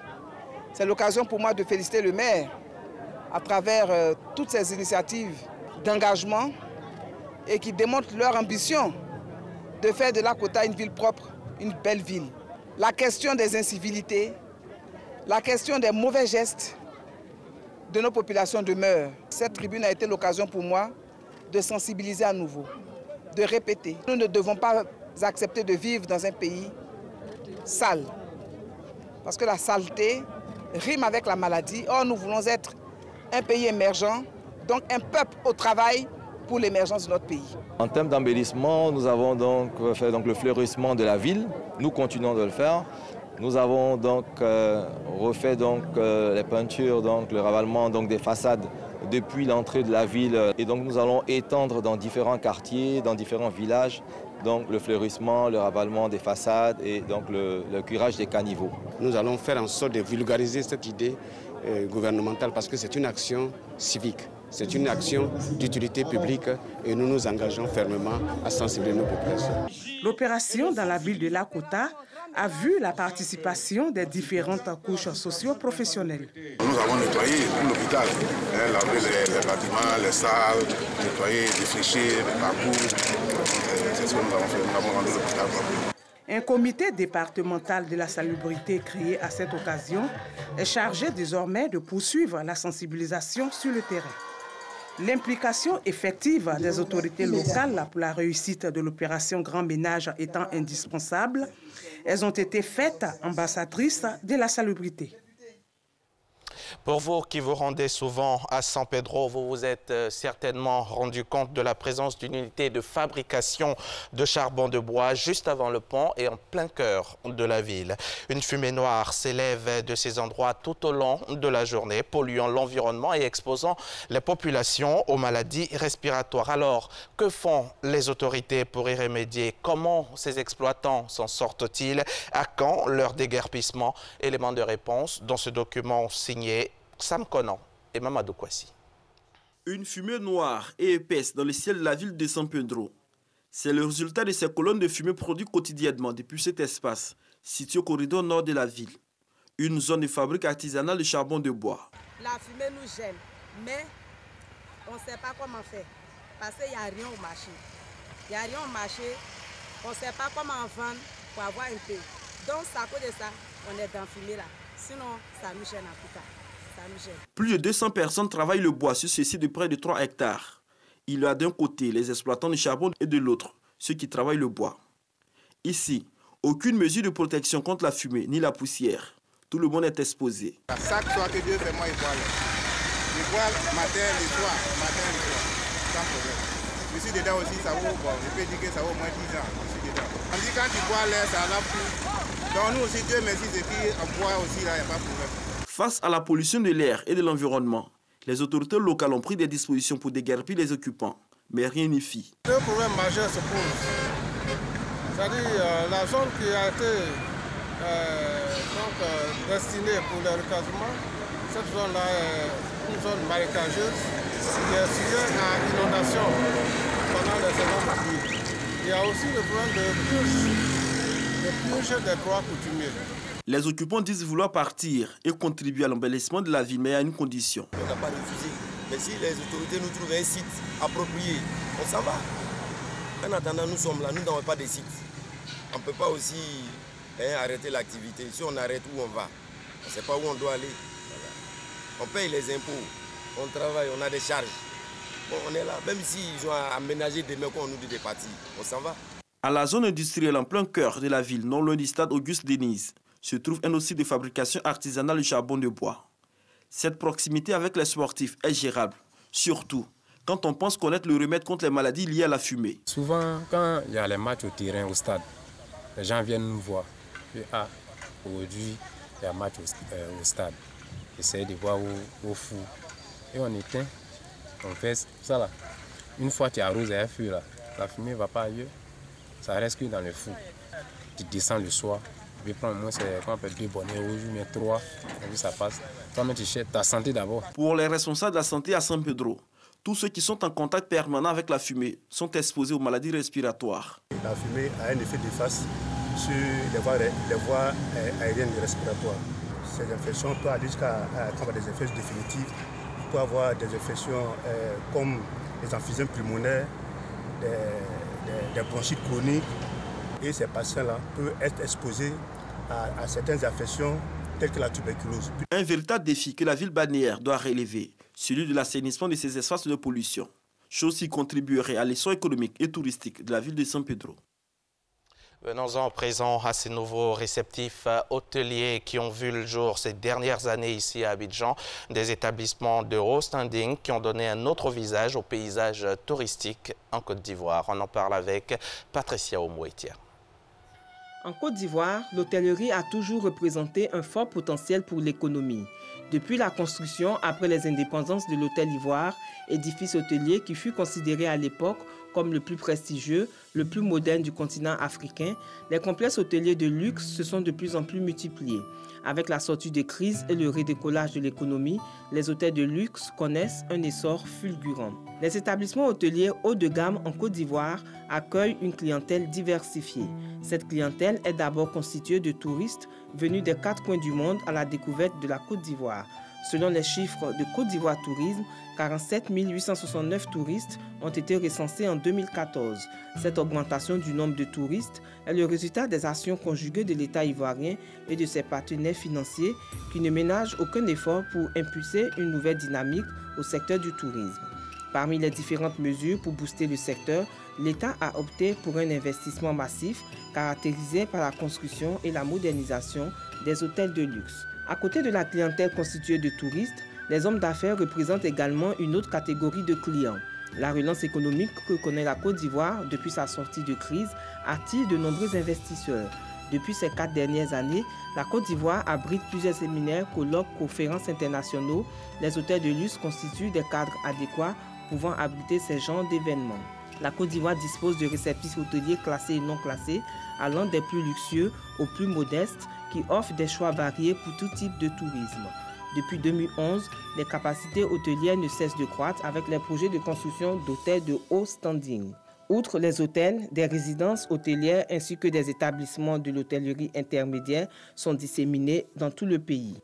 C'est l'occasion pour moi de féliciter le maire à travers toutes ces initiatives d'engagement et qui démontrent leur ambition de faire de Lakota une ville propre, une belle ville. La question des incivilités, la question des mauvais gestes de nos populations demeure. Cette tribune a été l'occasion pour moi de sensibiliser à nouveau, de répéter. Nous ne devons pas accepter de vivre dans un pays sale, parce que la saleté rime avec la maladie. Or, nous voulons être un pays émergent, donc un peuple au travail pour l'émergence de notre pays. En termes d'embellissement, nous avons donc fait le fleurissement de la ville. Nous continuons de le faire. Nous avons donc refait les peintures, le ravalement des façades depuis l'entrée de la ville. Et donc nous allons étendre dans différents quartiers, dans différents villages, le fleurissement, le ravalement des façades et donc le curage des caniveaux. Nous allons faire en sorte de vulgariser cette idée gouvernementale parce que c'est une action civique. C'est une action d'utilité publique et nous nous engageons fermement à sensibiliser nos populations. L'opération dans la ville de Lakota a vu la participation des différentes couches socio-professionnelles. Nous avons nettoyé tout l'hôpital, lavé les bâtiments, les salles, nettoyé, défriché les parcours. C'est ce que nous avons fait, nous avons rendu l'hôpital propre. Un comité départemental de la salubrité créé à cette occasion est chargé désormais de poursuivre la sensibilisation sur le terrain. L'implication effective des autorités locales pour la réussite de l'opération Grand Ménage étant indispensable, elles ont été faites ambassadrices de la salubrité. Pour vous qui vous rendez souvent à San Pedro, vous vous êtes certainement rendu compte de la présence d'une unité de fabrication de charbon de bois juste avant le pont et en plein cœur de la ville. Une fumée noire s'élève de ces endroits tout au long de la journée, polluant l'environnement et exposant les populations aux maladies respiratoires. Alors, que font les autorités pour y remédier? Comment ces exploitants s'en sortent-ils? À quand leur déguerpissement? Élément de réponse dans ce document signé Sam Conan et Mamadou Kwasi. Une fumée noire et épaisse dans le ciel de la ville de San Pedro. C'est le résultat de ces colonnes de fumée produites quotidiennement depuis cet espace, situé au corridor nord de la ville. Une zone de fabrique artisanale de charbon de bois. La fumée nous gêne, mais on ne sait pas comment faire. Parce qu'il n'y a rien au marché. Il n'y a rien au marché, on ne sait pas comment vendre pour avoir un peu. Donc, c'est à cause de ça, on est dans la fumée là. Sinon, ça nous gêne en tout cas. Ça nous gêne. Plus de 200 personnes travaillent le bois sur ce site de près de 3 hectares. Il y a d'un côté les exploitants de charbon et de l'autre ceux qui travaillent le bois. Ici, aucune mesure de protection contre la fumée ni la poussière. Tout le monde est exposé. Chaque soir que Dieu fait, moi, il boit. Il boit matin, le soir, sans problème. Je suis dedans aussi, ça vaut, bon, je peux dire que ça vaut au moins 10 ans. Je suis dedans. On dit quand tu bois l'air, ça lave tout. Donc nous aussi, Dieu merci, c'est qu'on boit aussi, là, il n'y a pas de problème. Face à la pollution de l'air et de l'environnement, les autorités locales ont pris des dispositions pour déguerpir les occupants, mais rien n'y fit. Deux problèmes majeurs se posent. C'est-à-dire la zone qui a été destinée pour le recasement, cette zone-là est une zone marécageuse qui est sujet à inondation pendant les saisons de pluie. Il y a aussi le problème de purge des droits coutumiers. Les occupants disent vouloir partir et contribuer à l'embellissement de la ville, mais à une condition. On n'a pas refusé. Mais si les autorités nous trouvent un site approprié, on s'en va. En attendant, nous sommes là, nous n'avons pas de site. On ne peut pas aussi arrêter l'activité. Si on arrête, où on va? On ne sait pas où on doit aller. Voilà. On paye les impôts, on travaille, on a des charges. Bon, on est là. Même s'ils ont aménagé demain quand on nous dit de partir, on s'en va. À la zone industrielle en plein cœur de la ville, non loin du stade Auguste-Denise, se trouve un site de fabrication artisanale de charbon de bois. Cette proximité avec les sportifs est gérable, surtout quand on pense connaître le remède contre les maladies liées à la fumée. Souvent, quand il y a les matchs au terrain, au stade, les gens viennent nous voir. Et, aujourd'hui, il y a un match au stade. Essayer de voir au fou. Et on éteint, on fait ça là. Une fois tu arroses un feu là, la fumée ne va pas ailleurs. Ça reste que dans le fou. Tu descends le soir. Tu peux prendre au moins 2 bonnets rouges, mais 3, et puis ça passe. Toi-même, tu cherches ta santé d'abord. Pour les responsables de la santé à San Pedro, tous ceux qui sont en contact permanent avec la fumée sont exposés aux maladies respiratoires. La fumée a un effet néfaste sur les voies aériennes et respiratoires. Ces infections peuvent aller jusqu'à des effets définitifs. Il peut y avoir des infections comme les emphysèmes pulmonaires, des bronchites chroniques. Et ces patients-là peuvent être exposés à certaines infections telles que la tuberculose. Un véritable défi que la ville balnéaire doit relever, celui de l'assainissement de ces espaces de pollution, chose qui contribuerait à l'essor économique et touristique de la ville de San Pedro. Venons-en présent à ces nouveaux réceptifs hôteliers qui ont vu le jour ces dernières années ici à Abidjan, des établissements de haut standing qui ont donné un autre visage au paysage touristique en Côte d'Ivoire. On en parle avec Patricia Omouetia. En Côte d'Ivoire, l'hôtellerie a toujours représenté un fort potentiel pour l'économie. Depuis la construction après les indépendances de l'Hôtel Ivoire, édifice hôtelier qui fut considéré à l'époque comme le plus prestigieux, le plus moderne du continent africain, les complexes hôteliers de luxe se sont de plus en plus multipliés. Avec la sortie de crise et le redécollage de l'économie, les hôtels de luxe connaissent un essor fulgurant. Les établissements hôteliers haut de gamme en Côte d'Ivoire accueillent une clientèle diversifiée. Cette clientèle est d'abord constituée de touristes venus des 4 coins du monde à la découverte de la Côte d'Ivoire. Selon les chiffres de Côte d'Ivoire Tourisme, 47 869 touristes ont été recensés en 2014. Cette augmentation du nombre de touristes est le résultat des actions conjuguées de l'État ivoirien et de ses partenaires financiers qui ne ménagent aucun effort pour impulser une nouvelle dynamique au secteur du tourisme. Parmi les différentes mesures pour booster le secteur, l'État a opté pour un investissement massif caractérisé par la construction et la modernisation des hôtels de luxe. À côté de la clientèle constituée de touristes, les hommes d'affaires représentent également une autre catégorie de clients. La relance économique que connaît la Côte d'Ivoire depuis sa sortie de crise attire de nombreux investisseurs. Depuis ces 4 dernières années, la Côte d'Ivoire abrite plusieurs séminaires, colloques, conférences internationaux. Les hôtels de luxe constituent des cadres adéquats pouvant abriter ces genres d'événements. La Côte d'Ivoire dispose de réceptifs hôteliers classés et non classés, allant des plus luxueux aux plus modestes, qui offrent des choix variés pour tout type de tourisme. Depuis 2011, les capacités hôtelières ne cessent de croître avec les projets de construction d'hôtels de haut standing. Outre les hôtels, des résidences hôtelières ainsi que des établissements de l'hôtellerie intermédiaire sont disséminés dans tout le pays.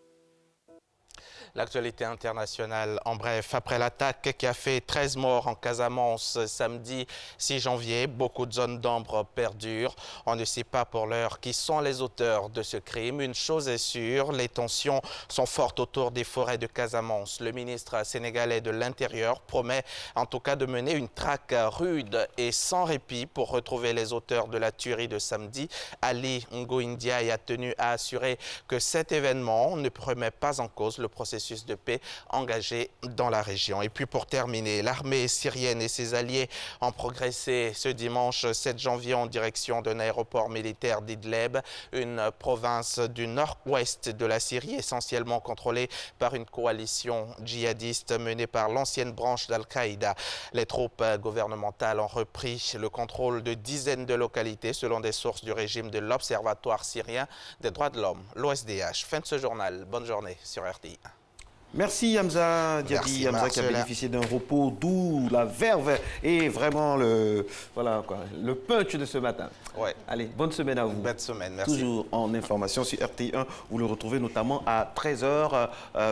L'actualité internationale, en bref, après l'attaque qui a fait 13 morts en Casamance samedi 6 janvier, beaucoup de zones d'ombre perdurent. On ne sait pas pour l'heure qui sont les auteurs de ce crime. Une chose est sûre, les tensions sont fortes autour des forêts de Casamance. Le ministre sénégalais de l'Intérieur promet en tout cas de mener une traque rude et sans répit pour retrouver les auteurs de la tuerie de samedi. Ali Ngoï-Ndiaye a tenu à assurer que cet événement ne remet pas en cause le processus de paix engagé dans la région. Et puis pour terminer, l'armée syrienne et ses alliés ont progressé ce dimanche 7 janvier en direction d'un aéroport militaire d'Idlib, une province du nord-ouest de la Syrie essentiellement contrôlée par une coalition djihadiste menée par l'ancienne branche d'Al-Qaïda. Les troupes gouvernementales ont repris le contrôle de dizaines de localités selon des sources du régime de l'Observatoire syrien des droits de l'homme, l'OSDH. Fin de ce journal. Bonne journée sur RTI. Merci Hamza Diaby, Hamza qui a bénéficié d'un repos doux, la verve et vraiment le punch de ce matin. Ouais. Allez, bonne semaine à vous. Bonne semaine, merci. Toujours en information sur RTI1, vous le retrouvez notamment à 13h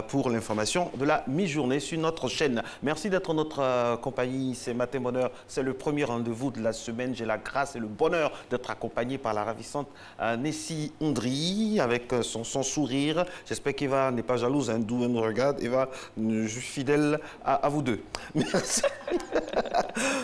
pour l'information de la mi-journée sur notre chaîne. Merci d'être en notre compagnie, c'est Matin Bonheur, c'est le premier rendez-vous de la semaine. J'ai la grâce et le bonheur d'être accompagné par la ravissante Nessie Ondry avec son sourire. J'espère qu'Eva n'est pas jalouse, hein, d'où elle nous regarde. Eva, je suis fidèle à vous deux. Merci,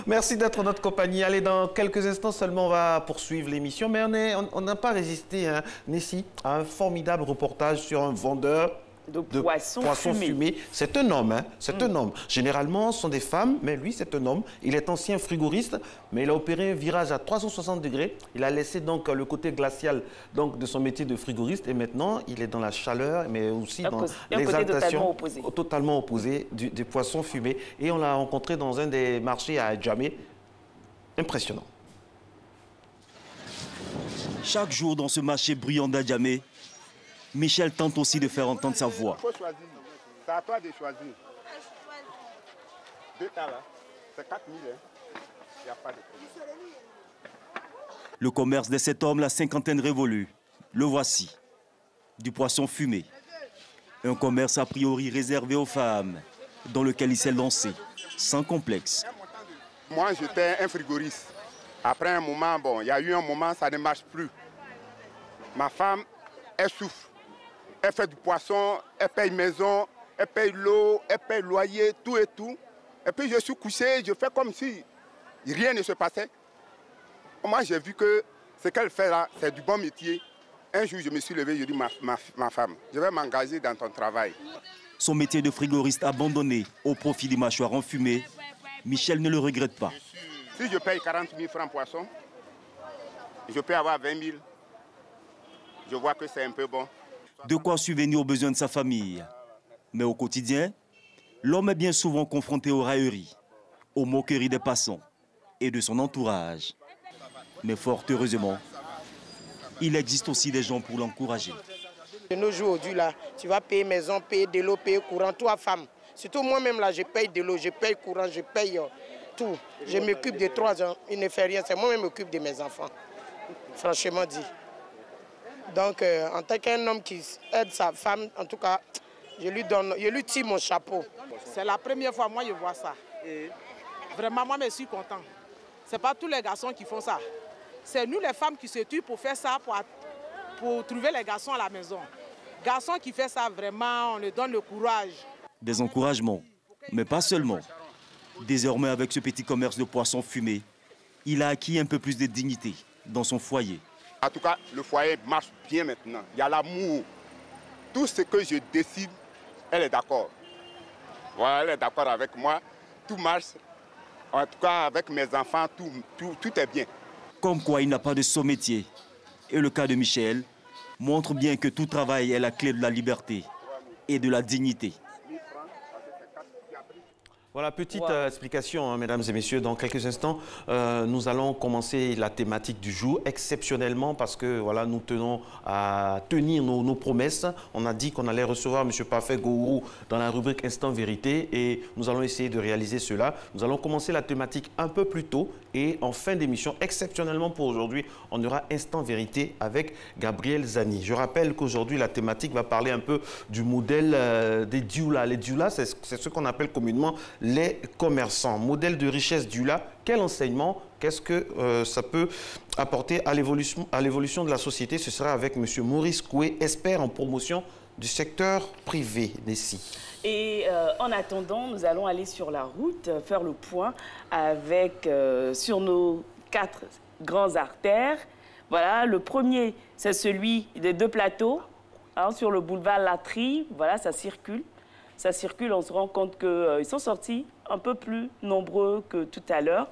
merci d'être en notre compagnie. Allez, dans quelques instants seulement, on va poursuivre l'émission. Mais on n'a pas résisté, hein, Nessie, à un formidable reportage sur un vendeur de poissons fumés. C'est un homme, hein, c'est un homme. Généralement, ce sont des femmes, mais lui, c'est un homme. Il est ancien frigoriste, mais il a opéré un virage à 360 degrés. Il a laissé donc le côté glacial donc, de son métier de frigoriste. Et maintenant, il est dans la chaleur, mais aussi dans l'exaltation totalement opposé du poisson fumé. Et on l'a rencontré dans un des marchés à Djamé. Impressionnant. Chaque jour dans ce marché bruyant d'Adjamé, Michel tente aussi de faire entendre sa voix. Il faut choisir. C'est à toi de choisir. Deux tas là, c'est 4 000. Il n'y a pas de problème. Le commerce de cet homme, la cinquantaine révolue, le voici. Du poisson fumé. Un commerce a priori réservé aux femmes, dans lequel il s'est lancé, sans complexe. Moi, j'étais un frigoriste. Après un moment, bon, il y a eu un moment, ça ne marche plus. Ma femme, elle souffre. Elle fait du poisson, elle paye maison, elle paye l'eau, elle paye loyer, tout et tout. Et puis je suis couché, je fais comme si rien ne se passait. Moi, j'ai vu que ce qu'elle fait là, c'est du bon métier. Un jour, je me suis levé, je dis ma femme, je vais m'engager dans ton travail. Son métier de frigoriste abandonné au profit des mâchoires enfumées, Michel ne le regrette pas. Si je paye 40 000 francs poisson, je peux avoir 20 000. Je vois que c'est un peu bon. De quoi subvenir aux besoins de sa famille. Mais au quotidien, l'homme est bien souvent confronté aux railleries, aux moqueries des passants et de son entourage. Mais fort heureusement, il existe aussi des gens pour l'encourager. De nos jours, aujourd'hui, là, tu vas payer maison, payer de l'eau, payer courant, toi, femme. Surtout moi-même, là, je paye de l'eau, je paye courant, je paye tout. Je m'occupe de 3 ans, il ne fait rien, c'est moi-même qui m'occupe de mes enfants. Franchement dit. Donc, en tant qu'un homme qui aide sa femme, en tout cas, je lui tire mon chapeau. C'est la première fois, moi, je vois ça. Et vraiment, moi, je suis content. Ce n'est pas tous les garçons qui font ça. C'est nous, les femmes, qui se tuent pour faire ça, pour trouver les garçons à la maison. Garçons qui font ça, vraiment, on leur donne le courage. Des encouragements, mais pas seulement. Désormais, avec ce petit commerce de poissons fumés, il a acquis un peu plus de dignité dans son foyer. En tout cas, le foyer marche bien maintenant. Il y a l'amour. Tout ce que je décide, elle est d'accord. Voilà, elle est d'accord avec moi. Tout marche. En tout cas, avec mes enfants, tout est bien. Comme quoi, il n'a pas de sot-métier. Et le cas de Michel montre bien que tout travail est la clé de la liberté et de la dignité. Voilà, petite explication, hein, mesdames et messieurs. Dans quelques instants, nous allons commencer la thématique du jour, exceptionnellement parce que voilà, nous tenons à tenir nos promesses. On a dit qu'on allait recevoir M. Parfait Gourou dans la rubrique Instant Vérité et nous allons essayer de réaliser cela. Nous allons commencer la thématique un peu plus tôt et en fin d'émission, exceptionnellement pour aujourd'hui, on aura Instant Vérité avec Gabriel Zani. Je rappelle qu'aujourd'hui, la thématique va parler un peu du modèle des Dioula. Les Dioula, c'est ce qu'on appelle communément les commerçants. Modèle de richesse Dioula, quel enseignement, qu'est-ce que ça peut apporter à l'évolution de la société? Ce sera avec M. Maurice Koué, expert en promotion du secteur privé, Nessie. Et en attendant, nous allons aller sur la route, faire le point avec, sur nos 4 grands artères. Voilà, le premier, c'est celui des 2 plateaux, hein, sur le boulevard Latry. Voilà, ça circule. Ça circule, on se rend compte qu'ils sont sortis un peu plus nombreux que tout à l'heure.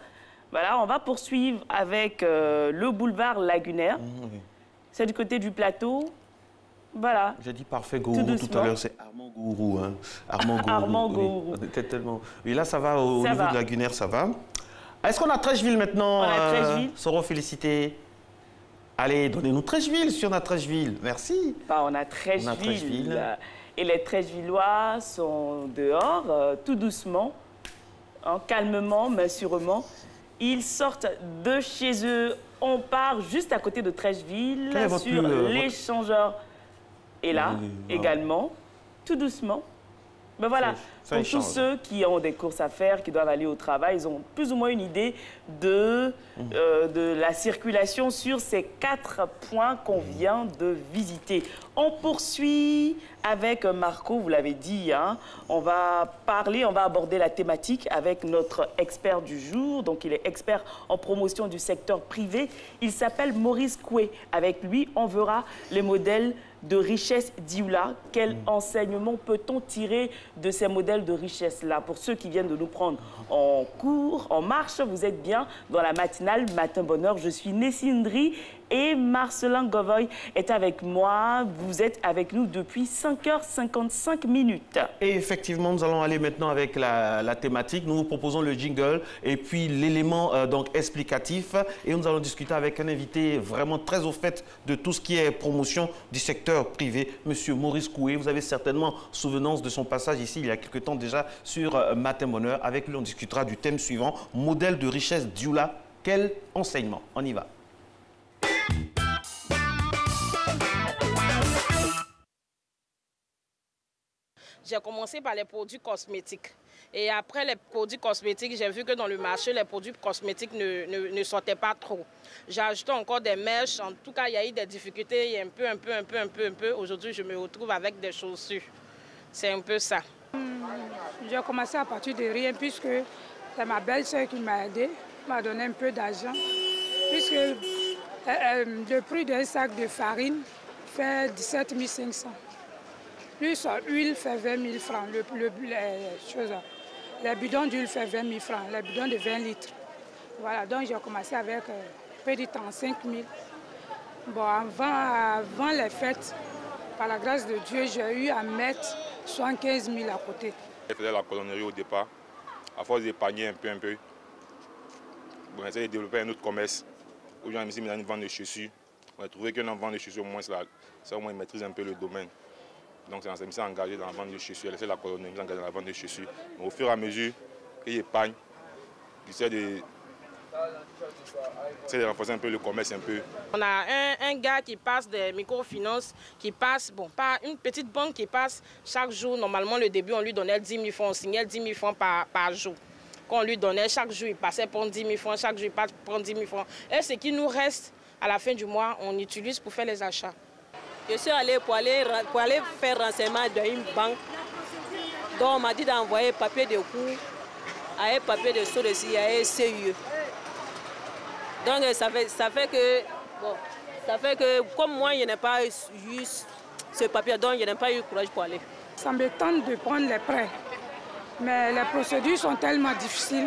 Voilà, on va poursuivre avec le boulevard Lagunaire. Oui. C'est du côté du plateau. Voilà. J'ai dit Parfait Gourou tout à l'heure, c'est Armand Gourou. Hein. Armand Gourou. Armand Gourou. Oui, tellement... Oui, là, ça va au niveau de Lagunaire, ça va. Est-ce qu'on a Trècheville maintenant? On a Trècheville. Seront félicités. Allez, donnez-nous Trècheville sur notre Trècheville. Merci. Bah, on a Trècheville. Et les Trèchevillois sont dehors, tout doucement, hein, calmement, mais sûrement. Ils sortent de chez eux. On part juste à côté de Trècheville, sur l'échangeur. Et là, également, tout doucement. Mais voilà, pour tous ceux qui ont des courses à faire, qui doivent aller au travail, ils ont plus ou moins une idée de la circulation sur ces 4 points qu'on vient de visiter. On poursuit avec Marco, vous l'avez dit, hein, on va aborder la thématique avec notre expert du jour. Donc, il est expert en promotion du secteur privé. Il s'appelle Maurice Koué. Avec lui, on verra les modèles de richesse Dioula. Quel enseignement peut-on tirer de ces modèles de richesse-là? Pour ceux qui viennent de nous prendre en cours, en marche, vous êtes bien dans la matinale Matin Bonheur. Je suis Nessie Ndri et Marcelin Govoy est avec moi. Vous êtes avec nous depuis 5h55 minutes. Et effectivement, nous allons aller maintenant avec la thématique. Nous vous proposons le jingle et puis l'élément donc explicatif. Et nous allons discuter avec un invité vraiment très au fait de tout ce qui est promotion du secteur privé, M. Maurice Koué. Vous avez certainement souvenance de son passage ici il y a quelque temps déjà sur Matin Bonheur. Avec lui, on discutera du thème suivant, modèle de richesse Dioula. Quel enseignement? On y va. J'ai commencé par les produits cosmétiques. Et après les produits cosmétiques, j'ai vu que dans le marché, les produits cosmétiques ne sortaient pas trop. J'ai ajouté encore des mèches. En tout cas, il y a eu des difficultés. Il y a un peu. Aujourd'hui, je me retrouve avec des chaussures. C'est un peu ça. J'ai commencé à partir de rien puisque c'est ma belle-sœur qui m'a aidé, m'a donné un peu d'argent. Puisque le prix d'un sac de farine fait 17 500. Plus l'huile fait 20 000 francs, les bidons d'huile fait 20 000 francs, les bidons de 20 litres. Voilà, donc j'ai commencé avec peu de temps, 5 000. Bon, avant les fêtes, par la grâce de Dieu, j'ai eu à mettre 75 000 à côté. Je faisais la colonnerie au départ, à force d'épargner un peu. Bon, j'ai essayé de développer un autre commerce, où j'ai mis une vente de chaussures. On a trouvé qu'un vente de chaussures, au moins, ça au moins maîtrise un peu le domaine. Donc, je me suis engagé dans la vente de chaussures, laissé la colonie, je me suis engagé dans la vente de chaussures. Mais au fur et à mesure que j'épargne, j'essaie de renforcer un peu le commerce un peu. On a un gars qui passe des microfinances, qui passe, bon, pas une petite banque qui passe chaque jour. Normalement, le début, on lui donnait 10 000 francs, on signait 10 000 francs par jour. Quand on lui donnait, chaque jour, il passait prendre 10 000 francs, chaque jour, il passe prendre 10 000 francs. Et ce qui nous reste à la fin du mois, on utilise pour faire les achats. Je suis allée pour aller faire renseignement dans une banque. Donc on m'a dit d'envoyer papier de cours, un papier de saut de CIA, CIE. Donc ça fait que comme moi, je n'ai pas eu ce papier, donc je n'ai pas eu le courage pour aller. Ça me tente de prendre les prêts, mais les procédures sont tellement difficiles.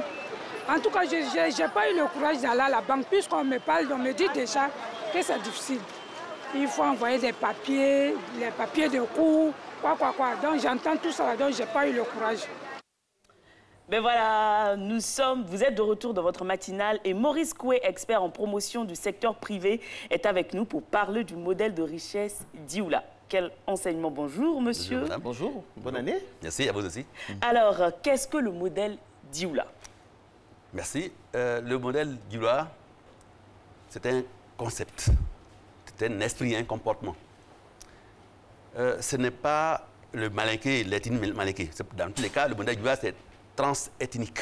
En tout cas, je n'ai pas eu le courage d'aller à la banque, puisqu'on me parle, on me dit déjà que c'est difficile. Il faut envoyer des papiers, les papiers de cours, quoi. Donc j'entends tout ça, donc je n'ai pas eu le courage. Ben voilà, vous êtes de retour dans votre matinale et Maurice Koué, expert en promotion du secteur privé, est avec nous pour parler du modèle de richesse Dioula. Quel enseignement. Bonjour, monsieur. Bonjour, bonjour. Bonne année. Merci, à vous aussi. Alors, qu'est-ce que le modèle Dioula? Merci. Le modèle Dioula, c'est un concept, c'est un esprit, un comportement. Ce n'est pas le malinqué, l'ethnie malinqué. Dans tous les cas, le modèle Dioula, c'est transethnique.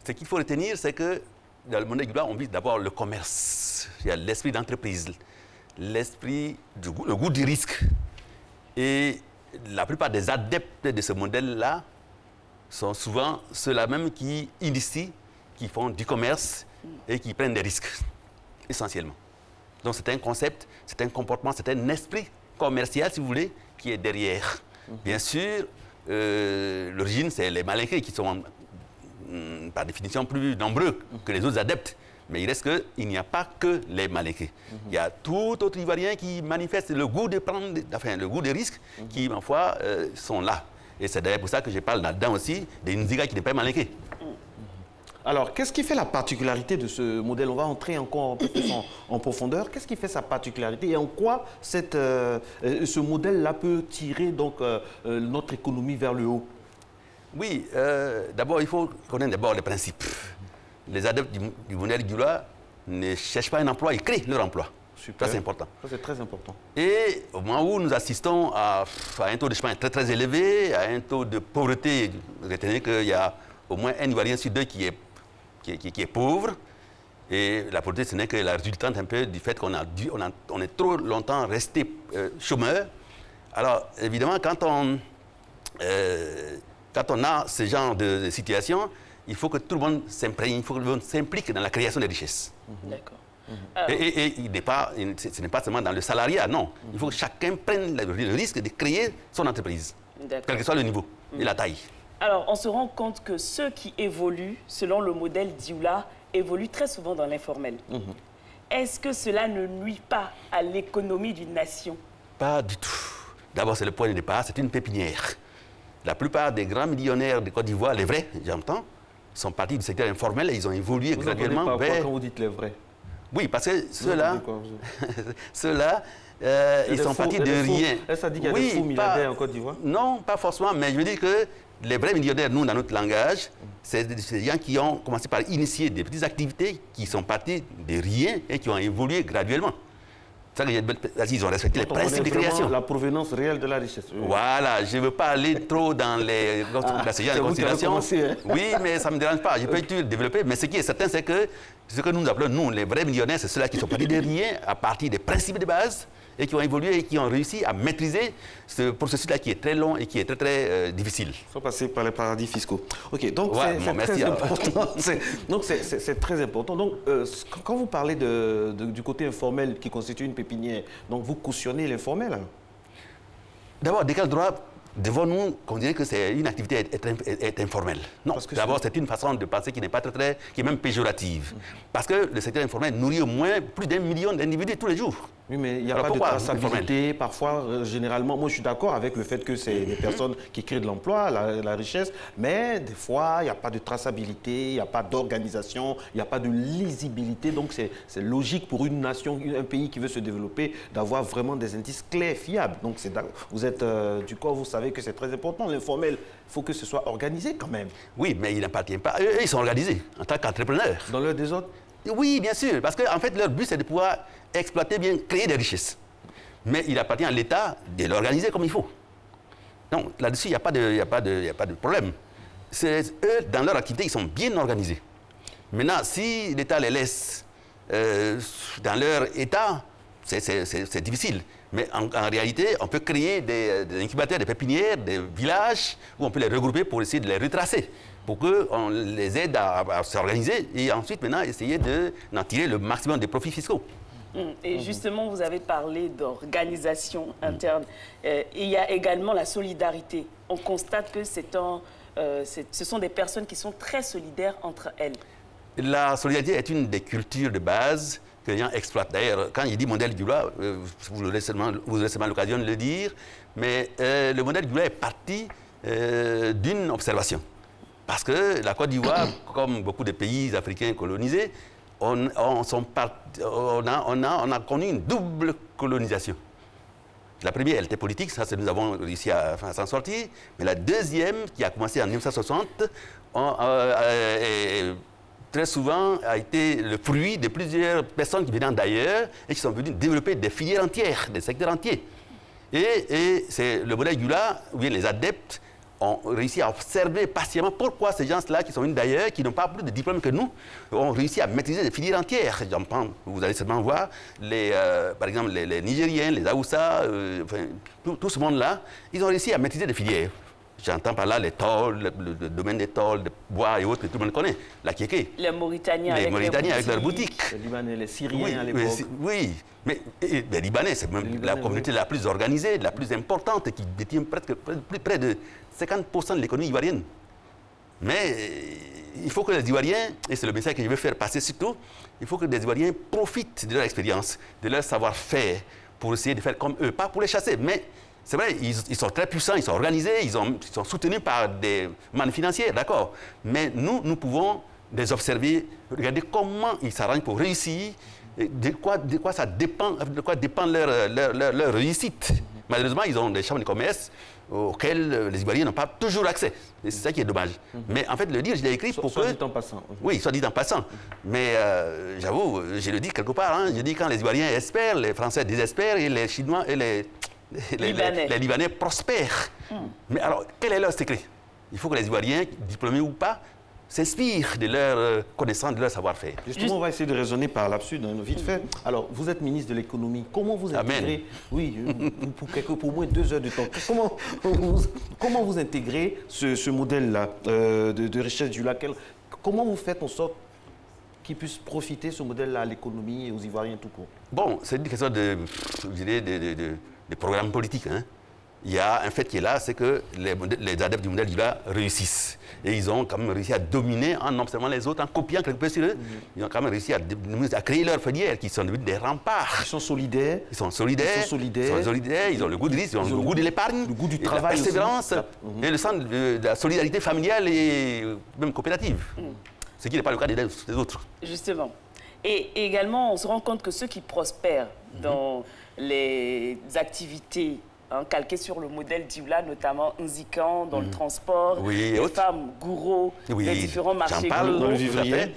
Ce qu'il faut retenir, c'est que dans le modèle Dioula, on vise d'abord le commerce. Il y a l'esprit d'entreprise, l'esprit, le goût du risque. Et la plupart des adeptes de ce modèle-là sont souvent ceux-là même qui initient, qui font du commerce et qui prennent des risques, essentiellement. Donc c'est un concept, c'est un comportement, c'est un esprit commercial, si vous voulez, qui est derrière. Bien sûr, l'origine, c'est les malinqués qui sont, par définition, plus nombreux que les autres adeptes. Mais il reste qu'il n'y a pas que les malinqués. Il y a tout autre Ivoirien qui manifeste le goût de prendre, enfin, le goût des risques, qui, ma foi, sont là. Et c'est d'ailleurs pour ça que je parle là-dedans aussi des Nziga qui n'est pas malinqué. Alors, qu'est-ce qui fait la particularité de ce modèle? On va entrer encore un peu plus en profondeur. Qu'est-ce qui fait sa particularité et en quoi ce modèle-là peut tirer donc, notre économie vers le haut? Oui, d'abord, il faut connaître d'abord les principes. Les adeptes du modèle Dioula ne cherchent pas un emploi, ils créent leur emploi. Super. Ça, c'est important. Ça, c'est très important. Et au moment où nous assistons à un taux de chômage très, très élevé, à un taux de pauvreté, retenez qu'il y a au moins un Ivoirien sur deux qui est pauvre. Et la pauvreté, ce n'est que la résultante un peu du fait qu'on est trop longtemps resté chômeur. Alors, évidemment, quand on a ce genre de situation, il faut que tout le monde s'imprègne, il faut que tout le monde s'implique dans la création des richesses. D'accord. Et ce n'est pas seulement dans le salariat, non. Il faut que chacun prenne le risque de créer son entreprise, quel que soit le niveau et la taille. Alors, on se rend compte que ceux qui évoluent, selon le modèle Dioula, évoluent très souvent dans l'informel. Est-ce que cela ne nuit pas à l'économie d'une nation? Pas du tout. D'abord, c'est le point de départ, c'est une pépinière. La plupart des grands millionnaires de Côte d'Ivoire, les vrais, j'entends, sont partis du secteur informel et ils ont évolué graduellement vers... Quand vous dites les vrais? Oui, parce que ceux-là, ils sont partis de rien. Est-ce que ça dit qu'il y a des faux milliardaires en Côte d'Ivoire? Non, pas forcément, mais je veux dire que les vrais millionnaires, nous, dans notre langage, c'est des gens qui ont commencé par initier des petites activités, qui sont partis de rien et qui ont évolué graduellement. Ils ont respecté les principes de création. La provenance réelle de la richesse. Voilà, je ne veux pas aller trop dans ce genre de considérations. Oui, mais ça ne me dérange pas. Je peux tout développer. Mais ce qui est certain, c'est que ce que nous appelons, nous, les vrais millionnaires, c'est ceux-là qui sont partis de rien à partir des principes de base et qui ont évolué et qui ont réussi à maîtriser ce processus-là qui est très long et qui est très, très difficile. Ils sont passés par les paradis fiscaux. OK, donc ouais, c'est très important. Donc c'est très important. Donc, quand vous parlez du côté informel qui constitue une pépinière, donc vous cautionnez l'informel? D'abord, de quel droit devons-nous considérer que c'est une activité est informelle? Non, d'abord, c'est une façon de penser qui n'est pas qui est même péjorative. Parce que le secteur informel nourrit au moins plus d'1 million d'individus tous les jours. Oui, mais il n'y a pas de traçabilité. Parfois, généralement, moi je suis d'accord avec le fait que c'est des personnes qui créent de l'emploi, la richesse, mais des fois, il n'y a pas de traçabilité, il n'y a pas d'organisation, il n'y a pas de lisibilité. Donc c'est logique pour une nation, un pays qui veut se développer, d'avoir vraiment des indices clairs, fiables. Donc vous êtes du corps, vous savez que c'est très important. L'informel, il faut que ce soit organisé quand même. Oui, mais il n'appartient pas. Eux, ils sont organisés en tant qu'entrepreneurs. Dans leur désordre? Oui, bien sûr, parce qu'en fait, leur but, c'est de pouvoir exploiter bien, créer des richesses. Mais il appartient à l'État de l'organiser comme il faut. Non, là-dessus, il n'y a pas de problème. Eux, dans leur activité, ils sont bien organisés. Maintenant, si l'État les laisse dans leur état, c'est difficile. Mais en réalité, on peut créer des incubateurs, des pépinières, des villages où on peut les regrouper pour essayer de les retracer, pour qu'on les aide à s'organiser et ensuite maintenant essayer d'en tirer le maximum de profits fiscaux. Et justement, vous avez parlé d'organisation interne. Il y a également la solidarité. On constate que ce sont des personnes qui sont très solidaires entre elles. La solidarité est une des cultures de base que les gens exploitent. D'ailleurs, quand il dit modèle Dioula, vous aurez seulement l'occasion de le dire, mais le modèle Dioula est parti d'une observation. Parce que la Côte d'Ivoire, comme beaucoup de pays africains colonisés, on a connu une double colonisation. La première, elle était politique, ça, nous avons réussi à s'en sortir. Mais la deuxième, qui a commencé en 1960, très souvent a été le fruit de plusieurs personnes qui venaient d'ailleurs et qui sont venues développer des filières entières, des secteurs entiers. Et c'est le modèle Gula, où les adeptes ont réussi à observer patiemment pourquoi ces gens-là, qui sont venus d'ailleurs, qui n'ont pas plus de diplôme que nous, ont réussi à maîtriser des filières entières. Vous allez seulement voir, par exemple, les Nigériens, les Haoussa, tout ce monde-là, ils ont réussi à maîtriser des filières. J'entends par là les tôles, le domaine des tôles, des bois et autres que tout le monde connaît, la Kéké. Les Mauritaniens avec leurs boutiques. Les Libanais, les Syriens à l'époque. Oui, mais les Libanais, c'est même la communauté la plus organisée, la plus importante, qui détient presque près de 50% de l'économie ivoirienne. Mais il faut que les Ivoiriens, et c'est le message que je veux faire passer surtout, il faut que les Ivoiriens profitent de leur expérience, de leur savoir-faire, pour essayer de faire comme eux. Pas pour les chasser, mais c'est vrai, ils sont très puissants, ils sont organisés, ils sont soutenus par des mannes financières, d'accord. Mais nous pouvons les observer, regarder comment ils s'arrangent pour réussir, de quoi dépend leur réussite. Malheureusement, ils ont des chambres de commerce auxquelles les Ivoiriens n'ont pas toujours accès. C'est ça qui est dommage. Mais en fait, le livre, je l'ai écrit pour que... Soit dit en passant. Oui, soit dit en passant. Mais j'avoue, je le dis quelque part, hein, je dis quand les Ivoiriens espèrent, les Français désespèrent et les Chinois et les Libanais prospèrent. Mais alors, quel est leur secret? Il faut que les Ivoiriens, diplômés ou pas, s'inspirent de leur connaissance, de leur savoir-faire. Justement, on va essayer de raisonner par l'absurde, hein, vite fait. Alors, vous êtes ministre de l'économie. Comment vous intégrez... Oui, pour moins 2 heures de temps. Comment vous intégrez ce modèle-là de richesse du lac? Comment vous faites en sorte qu'ils puissent profiter de ce modèle-là à l'économie et aux Ivoiriens tout court? Bon, c'est une question de programme politique. Hein. Il y a un fait qui est là, c'est que les adeptes du modèle Gula réussissent. Et ils ont quand même réussi à dominer en observant les autres, en copiant quelque peu sur eux. Ils ont quand même réussi à créer leurs filières qui sont devenues des remparts. Ils sont solidaires. Ils ont le goût de risque, ils ont le goût de l'épargne, le goût du travail, la persévérance et le sens de la solidarité familiale et même coopérative. Ce qui n'est pas le cas des autres. Justement. Et également, on se rend compte que ceux qui prospèrent dans les activités calquées sur le modèle d'Ivola, notamment Nzikan, dans le transport, les femmes, gourous, les différents marchés gourous,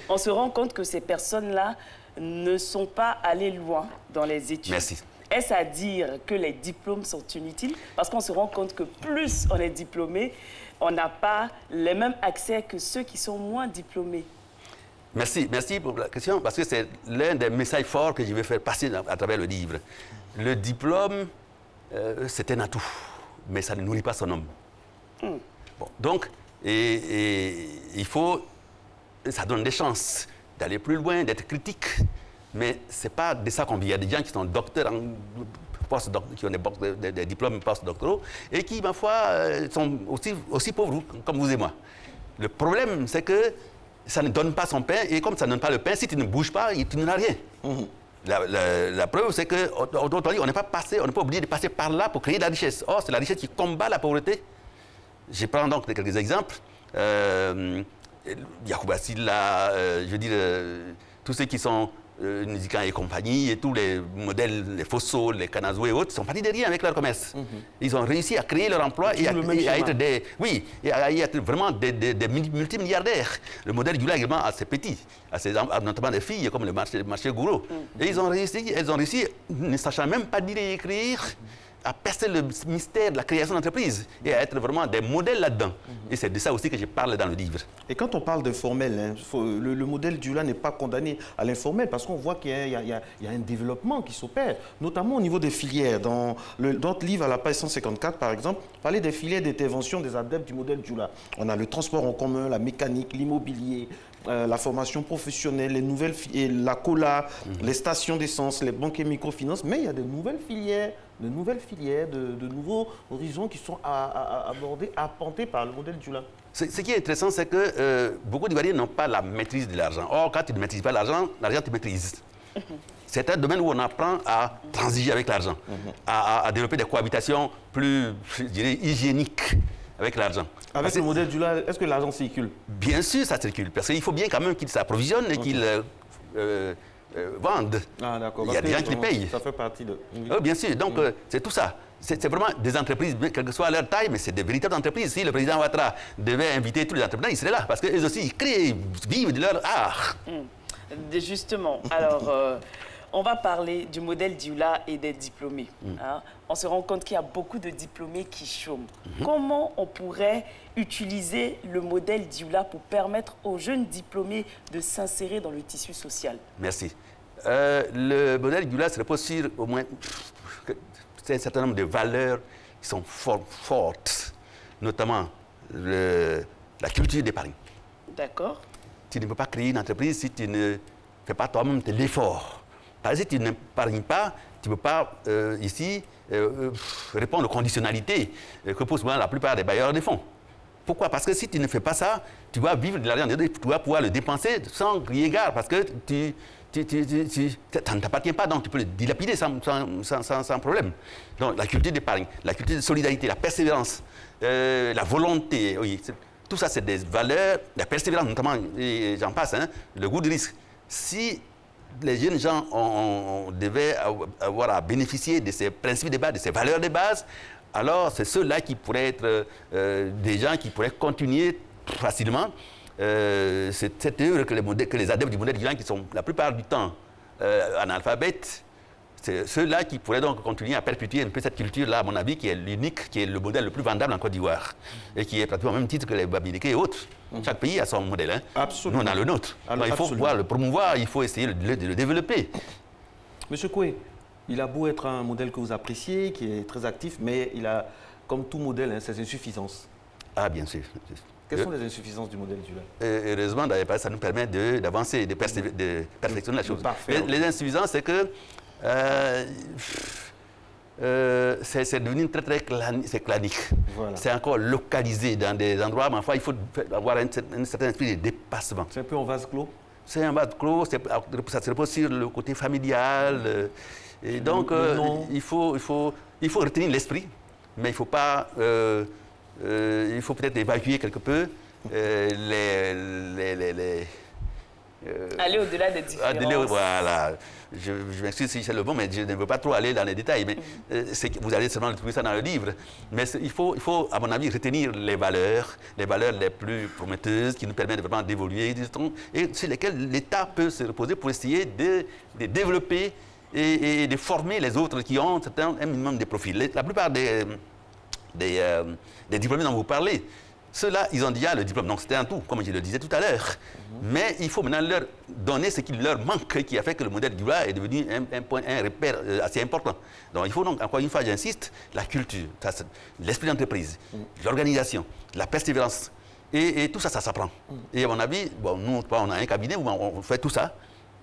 on se rend compte que ces personnes-là ne sont pas allées loin dans les études. Merci. Est-ce à dire que les diplômes sont inutiles? Parce qu'on se rend compte que plus on est diplômé, on n'a pas les mêmes accès que ceux qui sont moins diplômés. Merci pour la question, parce que c'est l'un des messages forts que je vais faire passer à travers le livre. Le diplôme, c'est un atout, mais ça ne nourrit pas son homme. Bon, donc, il faut... Ça donne des chances d'aller plus loin, d'être critique, mais ce n'est pas de ça qu'on vit. Il y a des gens qui sont docteurs, qui ont des diplômes post-doctoraux, et qui, ma foi, sont aussi pauvres comme vous et moi. Le problème, c'est que ça ne donne pas son pain, et comme ça ne donne pas le pain, si tu ne bouges pas, tu n'as rien. La preuve, c'est qu'on n'est pas obligé de passer par là pour créer de la richesse. Or, c'est la richesse qui combat la pauvreté. Je prends donc quelques exemples. Yacouba Silla, je veux dire, tous ceux qui sont Nzikan et compagnie, et tous les modèles, les Fosso, les Kanazo et autres, sont partis de rien avec leur commerce. Ils ont réussi à créer leur emploi et à être vraiment des multimilliardaires. Le modèle Gula également assez petit, notamment des filles comme le marché gourou. Et elles ont réussi, ne sachant même pas lire et écrire, à percer le mystère de la création d'entreprise et à être vraiment des modèles là-dedans. Et c'est de ça aussi que je parle dans le livre. Et quand on parle d'informel, le modèle Gula n'est pas condamné à l'informel parce qu'on voit qu'il y a un développement qui s'opère, notamment au niveau des filières. Dans notre livre, à la page 154, par exemple, parler des filières d'intervention des adeptes du modèle Gula. On a le transport en commun, la mécanique, l'immobilier, la formation professionnelle, la cola, les stations d'essence, les banques et microfinances, mais il y a de nouvelles filières, de nouveaux horizons qui sont abordés, apportés par le modèle Gula. Ce qui est intéressant, c'est que beaucoup d'Ivoiriens n'ont pas la maîtrise de l'argent. Or, quand tu ne maîtrises pas l'argent tu maîtrises. C'est un domaine où on apprend à transiger avec l'argent, à développer des cohabitations plus, je dirais, hygiéniques. avec l'argent. Avec le modèle Dioula, est-ce que l'argent circule? Bien sûr, ça circule, parce qu'il faut bien quand même qu'ils s'approvisionnent et qu'ils vendent. Ah, d'accord. Il y a des gens qui les payent. Ça fait partie de... Bien sûr, donc c'est tout ça. C'est vraiment des entreprises, quelle que soit leur taille, mais c'est des véritables entreprises. Si le président Ouattara devait inviter tous les entrepreneurs, ils seraient là, parce qu'eux aussi, ils créent, ils vivent de leur art. Justement, alors, on va parler du modèle Dioula et des diplômés. Hein. On se rend compte qu'il y a beaucoup de diplômés qui chôment. Comment on pourrait utiliser le modèle Dioula pour permettre aux jeunes diplômés de s'insérer dans le tissu social? Merci. Le modèle Dioula se repose sur au moins un certain nombre de valeurs qui sont fortes, notamment la culture d'épargne. D'accord. Tu ne peux pas créer une entreprise si tu ne fais pas toi-même de l'effort. Parce que si tu n'épargnes pas, tu ne peux pas ici répondre aux conditionnalités que posent souvent la plupart des bailleurs de fonds. Pourquoi? Parce que si tu ne fais pas ça, tu vas vivre de l'argent, tu vas pouvoir le dépenser sans crier gare, parce que ça ne t'appartient pas, donc tu peux le dilapider sans problème. Donc la culture d'épargne, la culture de solidarité, la persévérance, la volonté, oui, tout ça c'est des valeurs, la persévérance notamment, et j'en passe, hein, le goût du risque. Si les jeunes gens devaient avoir à bénéficier de ces principes de base, de ces valeurs de base, alors c'est ceux-là qui pourraient être des gens qui pourraient continuer facilement cette œuvre que les adeptes du modèle Dioula, qui sont la plupart du temps analphabètes, c'est ceux-là qui pourraient donc continuer à perpétuer un peu cette culture-là, à mon avis, qui est l'unique, qui est le modèle le plus vendable en Côte d'Ivoire, et qui est pratiquement au même titre que les Babilikés et autres. Chaque pays a son modèle. Hein. Absolument. Nous, on a le nôtre. Alors, il faut pouvoir le promouvoir, il faut essayer de le développer. Monsieur Koué, il a beau être un modèle que vous appréciez, qui est très actif, mais il a, comme tout modèle, hein, ses insuffisances. Ah, bien sûr. Quelles sont les insuffisances du modèle Dioula? Heureusement, ça nous permet d'avancer, de perfectionner la chose. Les insuffisances, c'est que c'est devenu très clanique. Voilà. C'est encore localisé dans des endroits, mais enfin, il faut avoir un certain esprit de dépassement. C'est un peu en vase clos? C'est un vase clos, ça se repose sur le côté familial. Et donc, il faut retenir l'esprit, mais il ne faut pas... il faut peut-être évacuer quelque peu aller au-delà des différences. Voilà. Je m'excuse si c'est le bon, mais je ne veux pas trop aller dans les détails. Mais vous allez seulement trouver ça dans le livre. Mais il faut, à mon avis, retenir les valeurs les plus prometteuses qui nous permettent vraiment d'évoluer et sur lesquelles l'État peut se reposer pour essayer de développer et de former les autres qui ont un minimum de profil. La plupart des diplômés dont vous parlez, ceux-là, ils ont déjà le diplôme. Donc, c'était un tout, comme je le disais tout à l'heure. Mais il faut maintenant leur donner ce qui leur manque, qui a fait que le modèle Dioula est devenu un repère assez important. Donc, il faut donc, encore une fois, j'insiste, la culture, l'esprit d'entreprise, l'organisation, la persévérance. Et tout ça, ça s'apprend. Et à mon avis, bon, nous, on a un cabinet où on fait tout ça.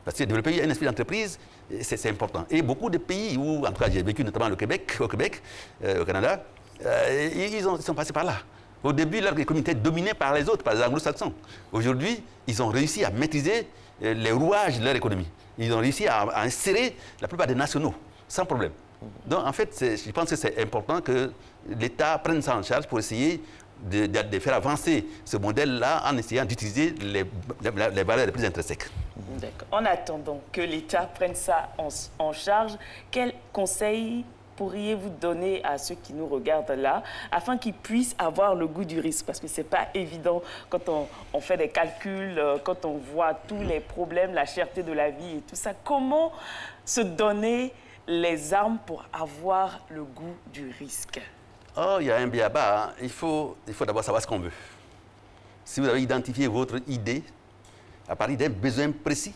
Parce que développer un esprit d'entreprise, c'est important. Et beaucoup de pays où, en tout cas, j'ai vécu notamment au Québec, au Canada, ils sont passés par là. Au début, leur économie était dominée par les autres, par les anglo-saxons. Aujourd'hui, ils ont réussi à maîtriser les rouages de leur économie. Ils ont réussi à insérer la plupart des nationaux, sans problème. Donc, en fait, je pense que c'est important que l'État prenne ça en charge pour essayer de faire avancer ce modèle-là en essayant d'utiliser les valeurs les plus intrinsèques. D'accord. En attendant que l'État prenne ça en charge, quel conseil pourriez-vous donner à ceux qui nous regardent là, afin qu'ils puissent avoir le goût du risque? Parce que ce n'est pas évident quand on fait des calculs, quand on voit tous les problèmes, la cherté de la vie et tout ça. Comment se donner les armes pour avoir le goût du risque? Oh, il y a un biaba. Hein. Il faut d'abord savoir ce qu'on veut. Si vous avez identifié votre idée à partir d'un besoin précis,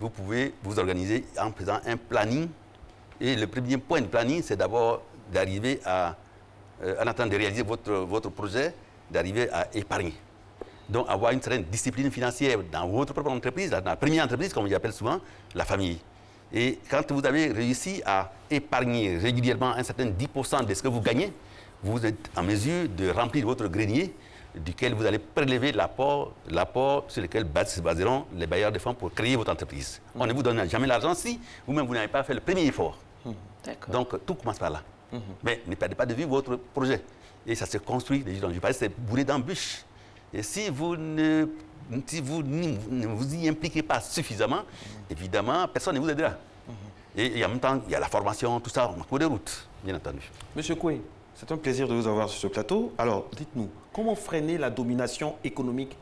vous pouvez vous organiser en faisant un planning. Et le premier point de planning, c'est d'abord d'arriver en attendant de réaliser votre projet, d'arriver à épargner. Donc, avoir une certaine discipline financière dans votre propre entreprise, dans la première entreprise, comme j'appelle souvent, la famille. Et quand vous avez réussi à épargner régulièrement un certain 10% de ce que vous gagnez, vous êtes en mesure de remplir votre grenier, duquel vous allez prélever l'apport sur lequel se baseront les bailleurs de fonds pour créer votre entreprise. On ne vous donne jamais l'argent si vous-même vous n'avez pas fait le premier effort. Donc, tout commence par là. Mais ne perdez pas de vue votre projet. Et ça se construit, les gens, je parle, c'est bourré d'embûches. Et si vous ne vous y impliquez pas suffisamment, évidemment, personne ne vous aidera. Et en même temps, il y a la formation, tout ça, en cours de route, bien entendu. Monsieur Koué, c'est un plaisir de vous avoir sur ce plateau. Alors, dites-nous, comment freiner la domination économique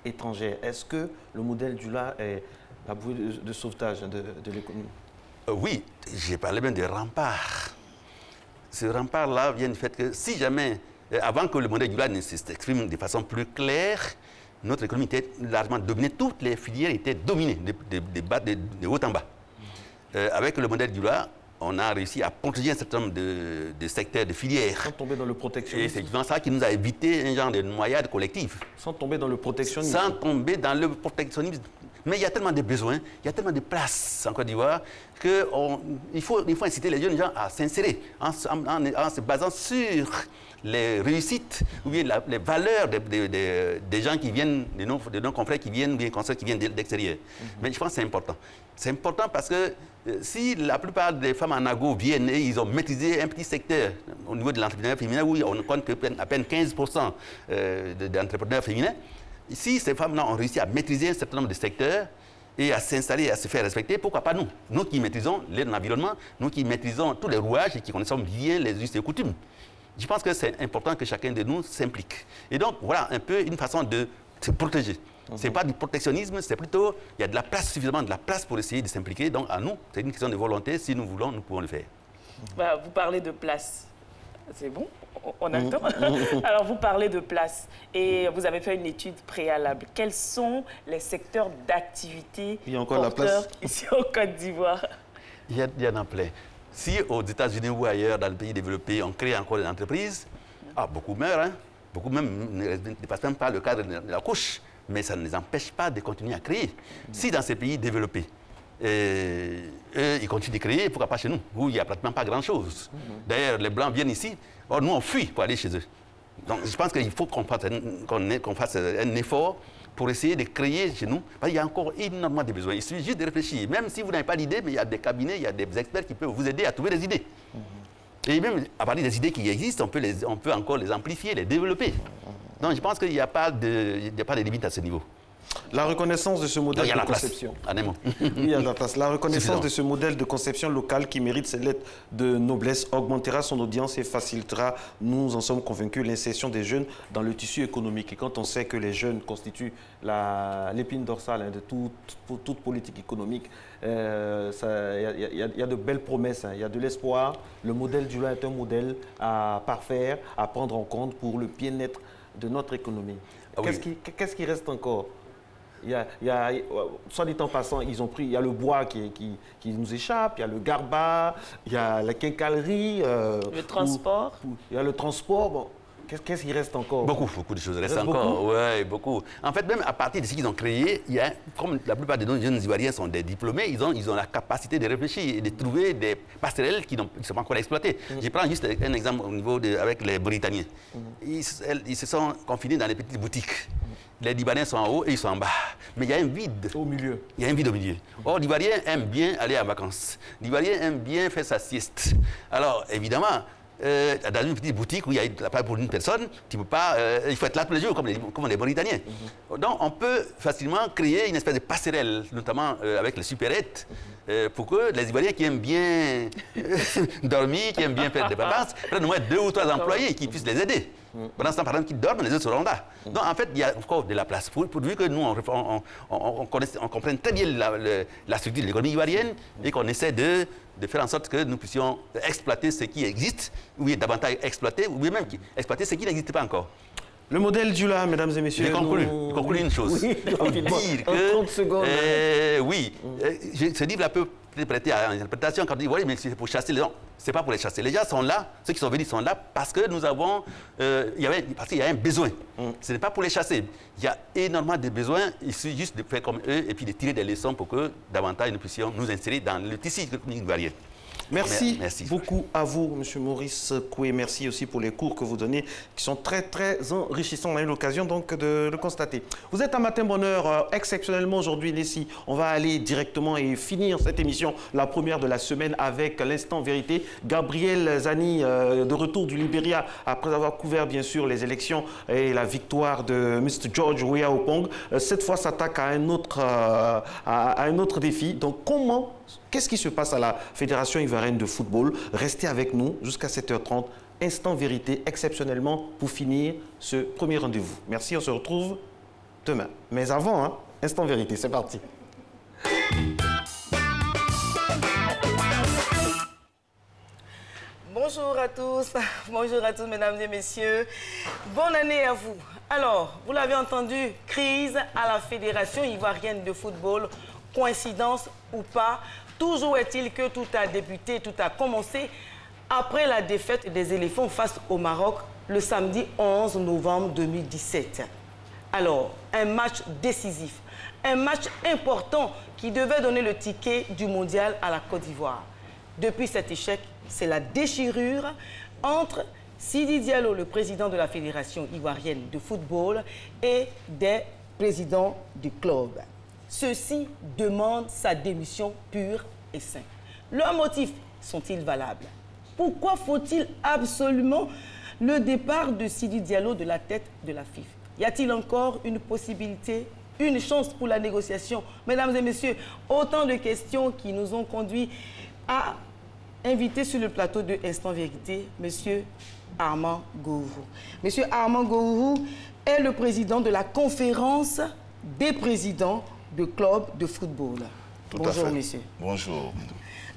étrangère? Est-ce que le modèle Dula est la bouée de sauvetage de l'économie? Oui, j'ai parlé bien des remparts. Ce rempart-là vient du fait que si jamais, avant que le modèle Dula ne s'exprime de façon plus claire, notre économie était largement dominée, toutes les filières étaient dominées de haut en bas. Avec le modèle Dula, on a réussi à protéger un certain nombre de secteurs, de filières. Sans tomber dans le protectionnisme. Et c'est exactement ça qui nous a évité un genre de noyade collective. Sans tomber dans le protectionnisme. Sans tomber dans le protectionnisme. Mais il y a tellement de besoins, il y a tellement de places en Côte d'Ivoire qu'il faut inciter les jeunes gens à s'insérer en se basant sur les réussites ou bien les valeurs des gens qui viennent, de nos confrères qui viennent, des confrères qui viennent d'extérieur. Mais je pense que c'est important. C'est important parce que si la plupart des femmes en ago viennent et ils ont maîtrisé un petit secteur au niveau de l'entrepreneuriat féminin, où on compte à peine 15% d'entrepreneurs féminins, si ces femmes-là ont réussi à maîtriser un certain nombre de secteurs et à s'installer et à se faire respecter, pourquoi pas nous? Nous qui maîtrisons l'environnement, nous qui maîtrisons tous les rouages et qui connaissons bien les us et coutumes. Je pense que c'est important que chacun de nous s'implique. Et donc, voilà un peu une façon de se protéger. Ce n'est pas du protectionnisme, c'est plutôt, il y a de la place, suffisamment de la place pour essayer de s'impliquer. Donc, à nous, c'est une question de volonté. Si nous voulons, nous pouvons le faire. Bah, vous parlez de place. C'est bon, on a le temps. Alors, vous parlez de place et vous avez fait une étude préalable. Quels sont les secteurs d'activité porteurs ici en Côte d'Ivoire? Il y en a plein. Si aux États-Unis ou ailleurs, dans le pays développé, on crée encore des entreprises, beaucoup meurent. Hein? Beaucoup même ne dépassent même pas le cadre de la couche. Mais ça ne les empêche pas de continuer à créer. Si dans ces pays développés, eux, ils continuent de créer, pourquoi pas chez nous, où il n'y a pratiquement pas grand-chose. D'ailleurs, les Blancs viennent ici, or nous on fuit pour aller chez eux. Donc je pense qu'il faut qu'on fasse un effort pour essayer de créer chez nous, parce qu'il y a encore énormément de besoins. Il suffit juste de réfléchir. Même si vous n'avez pas d'idée, mais il y a des cabinets, il y a des experts qui peuvent vous aider à trouver des idées. Et même à partir des idées qui existent, on peut encore les amplifier, les développer. Donc je pense qu'il n'y a pas de limite à ce niveau. La reconnaissance de ce modèle de conception. Il y a la place. La reconnaissance de ce modèle de conception locale qui mérite ses lettres de noblesse augmentera son audience et facilitera, nous en sommes convaincus, l'insertion des jeunes dans le tissu économique. Et quand on sait que les jeunes constituent l'épine dorsale de toute politique économique, il y a de belles promesses, il y a de l'espoir. Le modèle Dula est un modèle à parfaire, à prendre en compte pour le bien-être de notre économie. Qu'est-ce qui reste encore? Soit dit en passant, il y a le bois qui nous échappe, il y a le garba, il y a la quincaillerie. Le transport. Il y a le transport. Bon, qu'est-ce qui reste encore? Beaucoup de choses restent encore. Oui, beaucoup. En fait, même à partir de ce qu'ils ont créé, comme la plupart de nos jeunes Ivoiriens sont des diplômés, ils ont la capacité de réfléchir et de trouver des passerelles qui ne sont pas encore exploitées. Je prends juste un exemple au niveau avec les Britanniens. Ils se sont confinés dans les petites boutiques. Les Libanais sont en haut et ils sont en bas. Mais il y a un vide. Au milieu. Il y a un vide au milieu. Or, l'Ivoirien aime bien aller en vacances. L'Ivoirien aime bien faire sa sieste. Alors, évidemment, dans une petite boutique où il y a la place pour une personne, tu peux pas, il faut être là tous les jours, comme les Mauritaniens. Donc, on peut facilement créer une espèce de passerelle, notamment avec les supérettes, pour que les Ivoiriens qui aiment bien dormir, qui aiment bien faire des vacances, prennent au moins 2 ou 3 employés qui puissent les aider. Pendant ce temps, par exemple, qu'ils dorment, les autres seront là. Donc, en fait, il y a encore de la place. Pourvu que nous, on comprenne très bien la structure de l'économie ivoirienne et qu'on essaie de faire en sorte que nous puissions exploiter ce qui existe, ou bien davantage exploiter, ou bien même exploiter ce qui n'existe pas encore. Le modèle Dula, mesdames et messieurs. J'ai conclu une chose. Oui, pour dire que, 30 secondes. Oui, ce livre-là peut prêter à l'interprétation quand on dit oui, mais c'est pour chasser les gens. Ce n'est pas pour les chasser. Les gens sont là, ceux qui sont venus sont là parce que nous avons, parce qu'il y a un besoin. Ce n'est pas pour les chasser. Il y a énormément de besoins. Il suffit juste de faire comme eux et puis de tirer des leçons pour que davantage nous puissions nous insérer dans le tissu économique ivoirien. Merci, beaucoup à vous, M. Maurice Koué. Merci aussi pour les cours que vous donnez, qui sont très, très enrichissants. On a eu l'occasion donc de le constater. Vous êtes un matin bonheur exceptionnellement aujourd'hui, Nessie. On va aller directement et finir cette émission, la première de la semaine, avec l'instant vérité. Gabriel Zani, de retour du Libéria, après avoir couvert bien sûr les élections et la victoire de Mr. George Weah Oppong. Cette fois, s'attaque à un autre défi. Donc, qu'est-ce qui se passe à la Fédération ivoirienne de football? Restez avec nous jusqu'à 7h30. Instant vérité, exceptionnellement, pour finir ce premier rendez-vous. Merci, on se retrouve demain. Mais avant, instant vérité, c'est parti. Bonjour à tous, mesdames et messieurs. Bonne année à vous. Alors, vous l'avez entendu, crise à la Fédération ivoirienne de football. Coïncidence ou pas, toujours est-il que tout a débuté, tout a commencé après la défaite des éléphants face au Maroc le samedi 11 novembre 2017. Alors, un match décisif, un match important qui devait donner le ticket du mondial à la Côte d'Ivoire. Depuis cet échec, c'est la déchirure entre Sidi Diallo, le président de la Fédération ivoirienne de football, et des présidents du club. Ceux-ci demandent sa démission pure et simple. Leurs motifs sont-ils valables? Pourquoi faut-il absolument le départ de Sidi Diallo de la tête de la FIFA? Y a-t-il encore une possibilité, une chance pour la négociation? Mesdames et messieurs, autant de questions qui nous ont conduits à inviter sur le plateau de Instant Vérité M. Armand Gourourou. M. Armand Gourourou est le président de la conférence des présidents de clubs de football. Bonjour, monsieur. Bonjour.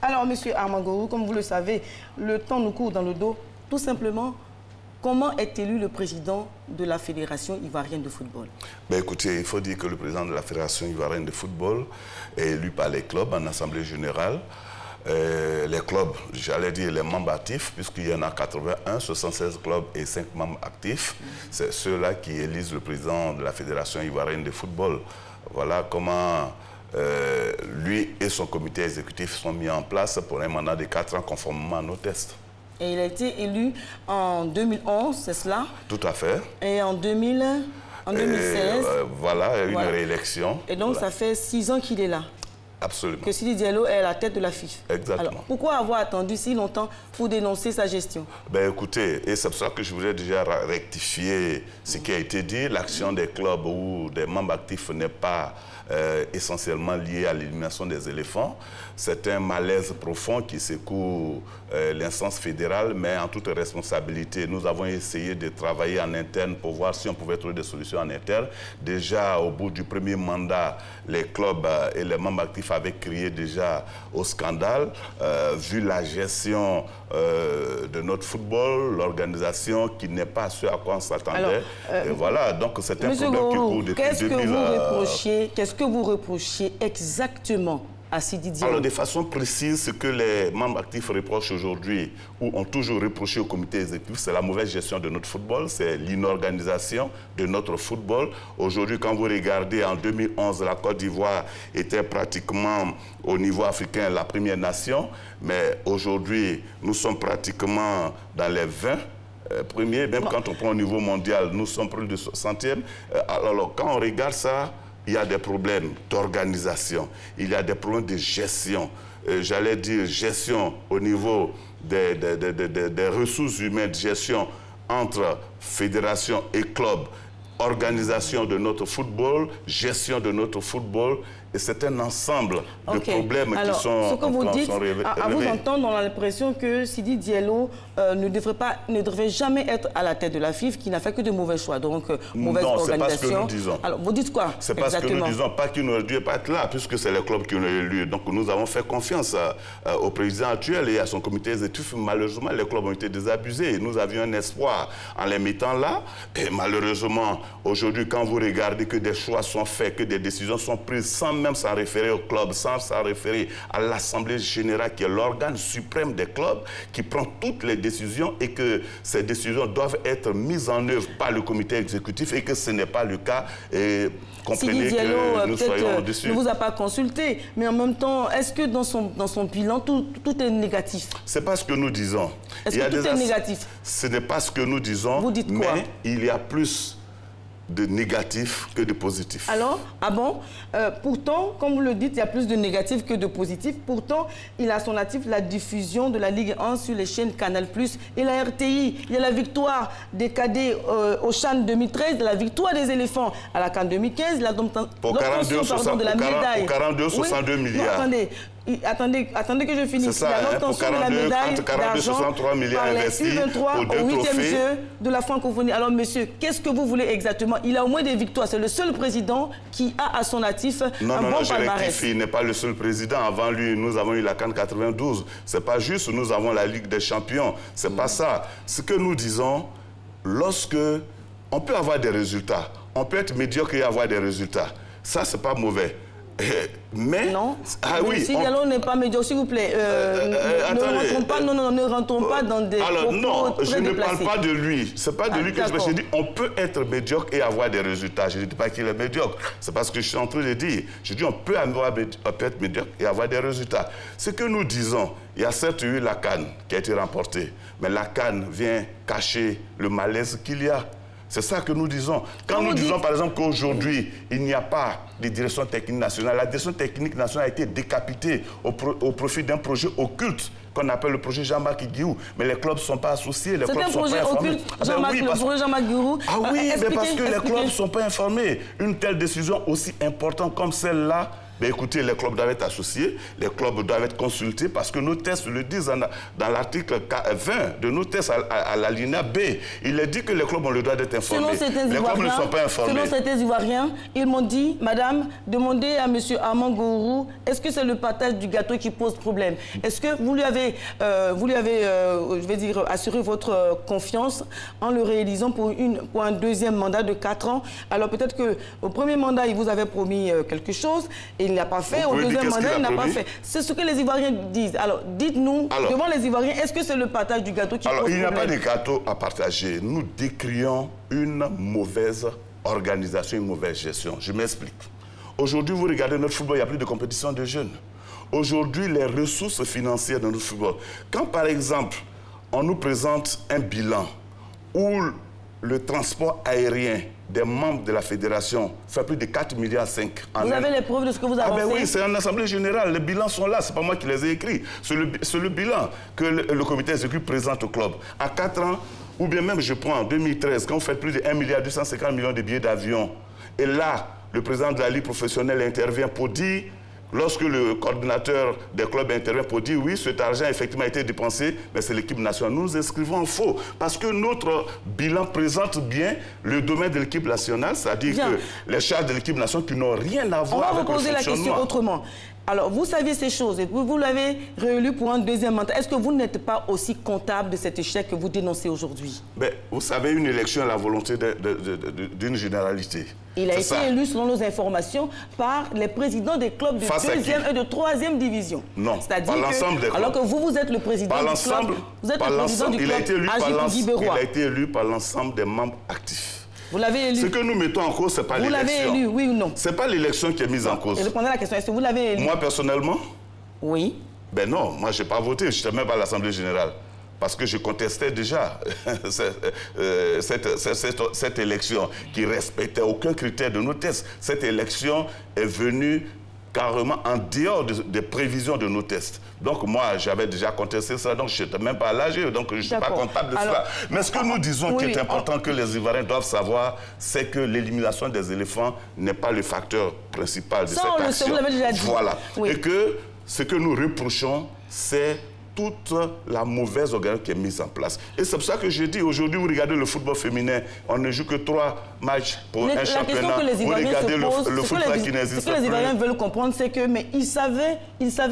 Alors, monsieur Armand Gourourou, comme vous le savez, le temps nous court dans le dos. Tout simplement, comment est élu le président de la Fédération ivoirienne de football? Ben, écoutez, il faut dire que le président de la Fédération ivoirienne de football est élu par les clubs en assemblée générale. Les clubs, j'allais dire les membres actifs, puisqu'il y en a 81, 76 clubs et 5 membres actifs. C'est ceux-là qui élisent le président de la Fédération ivoirienne de football. Voilà comment lui et son comité exécutif sont mis en place pour un mandat de 4 ans conformément à nos tests. Et il a été élu en 2011, c'est cela? Tout à fait. Et en 2016 voilà, une réélection. Et donc ça fait 6 ans qu'il est là? Absolument. Que Sidi Diallo est à la tête de la FIFA. Exactement. Alors, pourquoi avoir attendu si longtemps pour dénoncer sa gestion? Ben écoutez, et c'est pour ça que je voudrais déjà rectifier ce qui a été dit. L'action des clubs ou des membres actifs n'est pas essentiellement liée à l'élimination des éléphants. C'est un malaise profond qui secoue l'instance fédérale, mais en toute responsabilité. Nous avons essayé de travailler en interne pour voir si on pouvait trouver des solutions en interne. Déjà, au bout du premier mandat, les clubs et les membres actifs avaient crié déjà au scandale, vu la gestion de notre football, l'organisation qui n'est pas ce à quoi on s'attendait. Et voilà, donc c'est un problème qui court depuis 2000. Qu'est-ce que vous reprochez exactement à Sidi Diallo? Alors, de façon précise, ce que les membres actifs reprochent aujourd'hui, ou ont toujours reproché au comité exécutif, c'est la mauvaise gestion de notre football, c'est l'inorganisation de notre football. Aujourd'hui, quand vous regardez, en 2011, la Côte d'Ivoire était pratiquement au niveau africain la première nation, mais aujourd'hui, nous sommes pratiquement dans les 20 premiers, même quand on prend au niveau mondial, nous sommes plus de 60e. Alors, quand on regarde ça, il y a des problèmes d'organisation, il y a des problèmes de gestion, j'allais dire gestion au niveau des ressources humaines, gestion entre fédération et club, organisation de notre football, gestion de notre football. Et c'est un ensemble de problèmes qui sont... Ce que vous dites, à vous entendre, on a l'impression que Sidi Diallo ne devrait jamais être à la tête de la FIFA, qui n'a fait que de mauvais choix, donc mauvaise organisation. Non, c'est pas ce que nous disons. Alors, vous dites quoi? C'est pas ce que nous disons, pas qu'il n'aurait dû pas être là, puisque c'est les clubs qui ont élu. Donc nous avons fait confiance au président actuel et à son comité exécutif. Malheureusement, les clubs ont été désabusés. Nous avions un espoir en les mettant là. Et malheureusement, aujourd'hui, quand vous regardez que des choix sont faits, que des décisions sont prises sans même s'en référer au club, sans s'en référer à l'Assemblée générale, qui est l'organe suprême des clubs, qui prend toutes les décisions et que ces décisions doivent être mises en œuvre par le comité exécutif et que ce n'est pas le cas. Et comprenez que nous soyons dessus. Ne vous a pas consulté, mais en même temps, est-ce que dans son bilan, tout est négatif? C'est pas ce que nous disons. Est-ce que tout est négatif? Ce n'est pas ce que nous disons. Vous dites quoi? Mais il y a plus de négatifs que de positifs. Alors, ah bon? Pourtant, comme vous le dites, il y a plus de négatifs que de positifs. Pourtant, il a à son actif la diffusion de la Ligue 1 sur les chaînes Canal+, et la RTI. Il y a la victoire des cadets au CHAN 2013, la victoire des éléphants à la CAN 2015, l'obtention de la médaille. Pour 42, 62 milliards. Non, attendez que je finisse. Ça, l'obtention de la médaille d'argent par les U23 au 8e jeu de la francophonie. Alors, monsieur, qu'est-ce que vous voulez exactement? Il a au moins des victoires. C'est le seul président qui a à son actif un bon palmarès. Je rectifie. Il n'est pas le seul président. Avant lui, nous avons eu la CAN 92. C'est pas juste. Nous avons la Ligue des champions. C'est pas ça. Ce que nous disons, lorsque on peut avoir des résultats, on peut être médiocre et avoir des résultats. Ça, c'est pas mauvais. Mais non. Ah oui. Si Diallo n'est pas médiocre, s'il vous plaît, ne rentrons pas dans des alors non, très je ne déplacés. parle pas de lui. C'est pas de lui que je dis. On peut être médiocre et avoir des résultats. Je ne dis pas qu'il est médiocre. C'est parce que je suis en train de dire. Je dis on peut être médiocre et avoir des résultats. Ce que nous disons, il y a certes eu la CAN qui a été remportée, mais la CAN vient cacher le malaise qu'il y a. C'est ça que nous disons. Quand nous disons, par exemple, qu'aujourd'hui, il n'y a pas de direction technique nationale, la direction technique nationale a été décapitée au profit d'un projet occulte qu'on appelle le projet Jean-Marc Guiraud. Mais les clubs ne sont pas associés, les clubs ne sont pas informés. C'est un projet occulte, le projet Jean-Marc Guiraud. Ah oui, mais parce que les clubs ne sont pas informés. Une telle décision aussi importante comme celle-là, ben écoutez, les clubs doivent être associés, les clubs doivent être consultés parce que nos tests le disent dans l'article 20 de nos tests à l'alinéa B. Il est dit que les clubs ont le droit d'être informés. Les clubs ne sont pas informés. Selon certains Ivoiriens, ils m'ont dit, madame, demandez à M. Armand Gourou, est-ce que c'est le partage du gâteau qui pose problème? Est-ce que vous lui avez je vais dire, assuré votre confiance en le réalisant pour un deuxième mandat de 4 ans? Alors peut-être qu'au premier mandat, il vous avait promis quelque chose et il ne l'a pas fait. Au deuxième mandat, il n'a pas fait. C'est ce que les Ivoiriens disent. Alors, dites-nous, devant les Ivoiriens, est-ce que c'est le partage du gâteau qui pose problème? Il n'y a pas de gâteau à partager. Nous décrions une mauvaise organisation, une mauvaise gestion. Je m'explique. Aujourd'hui, vous regardez notre football, il n'y a plus de compétition de jeunes. Aujourd'hui, les ressources financières de notre football. Quand, par exemple, on nous présente un bilan où le transport aérien des membres de la fédération fait plus de 4,5 milliards. Vous avez les preuves de ce que vous avancez? Ah ben oui, c'est en assemblée générale. Les bilans sont là. Ce n'est pas moi qui les ai écrits. C'est le bilan que le comité exécutif présente au club. À 4 ans, ou bien même, je prends en 2013, quand vous faites plus de 1,250 milliard de billets d'avion, et là, le président de la Ligue professionnelle intervient pour dire, lorsque le coordinateur des clubs intervient pour dire oui, cet argent effectivement a été dépensé, mais c'est l'équipe nationale. Nous inscrivons en faux parce que notre bilan présente bien le domaine de l'équipe nationale, c'est-à-dire que les charges de l'équipe nationale qui n'ont rien à voir avec le fonctionnement. On va vous poser la question autrement. Alors, vous saviez ces choses et vous l'avez réélu pour un deuxième mandat. Est-ce que vous n'êtes pas aussi comptable de cet échec que vous dénoncez aujourd'hui? Vous savez, une élection est la volonté d'une généralité. Il a été élu, selon nos informations, par les présidents des clubs de deuxième et de troisième division. Non, c'est-à-dire alors que vous êtes le président du club. Vous êtes le président du club. Il a été élu par l'ensemble des membres actifs. Vous l'avez élu. Ce que nous mettons en cause, ce n'est pas l'élection. Vous l'avez élu, oui ou non? Ce n'est pas l'élection qui est mise en cause. Je répondais à la question, est-ce que vous l'avez élu? Moi, personnellement? Oui. Ben non, moi, je n'ai pas voté. Je n'étais même pas à l'Assemblée générale. Parce que je contestais déjà cette élection qui ne respectait aucun critère de nos tests. Cette élection est venue carrément en dehors des prévisions de nos tests. Donc moi, j'avais déjà contesté ça, donc je n'étais même pas à l'âge, donc je ne suis pas comptable de cela. Mais ce que nous disons qui est important que les Ivoiriens doivent savoir, c'est que l'élimination des éléphants n'est pas le facteur principal de cette action. Vous l'avez déjà dit. Voilà. Et que ce que nous reprochons, c'est toute la mauvaise organisation qui est mise en place. Et c'est pour ça que je dis, aujourd'hui, vous regardez le football féminin, on ne joue que 3 matchs pour un championnat. Vous regardez le football qui n'existe plus. Ce que les Ivoiriens veulent comprendre, c'est que ils savaient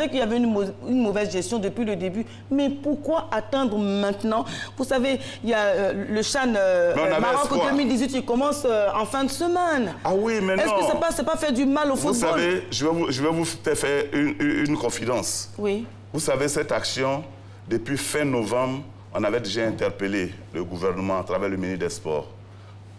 qu'il y avait une mauvaise gestion depuis le début. Mais pourquoi attendre maintenant? Vous savez, il y a le CHAN Maroc 2018 qui commence en fin de semaine. Ah oui, mais non. Est-ce que c'est pas fait du mal au football? Vous savez, je vais vous faire une confidence. Oui. Vous savez, cette action, depuis fin novembre, on avait déjà interpellé le gouvernement à travers le ministre des Sports.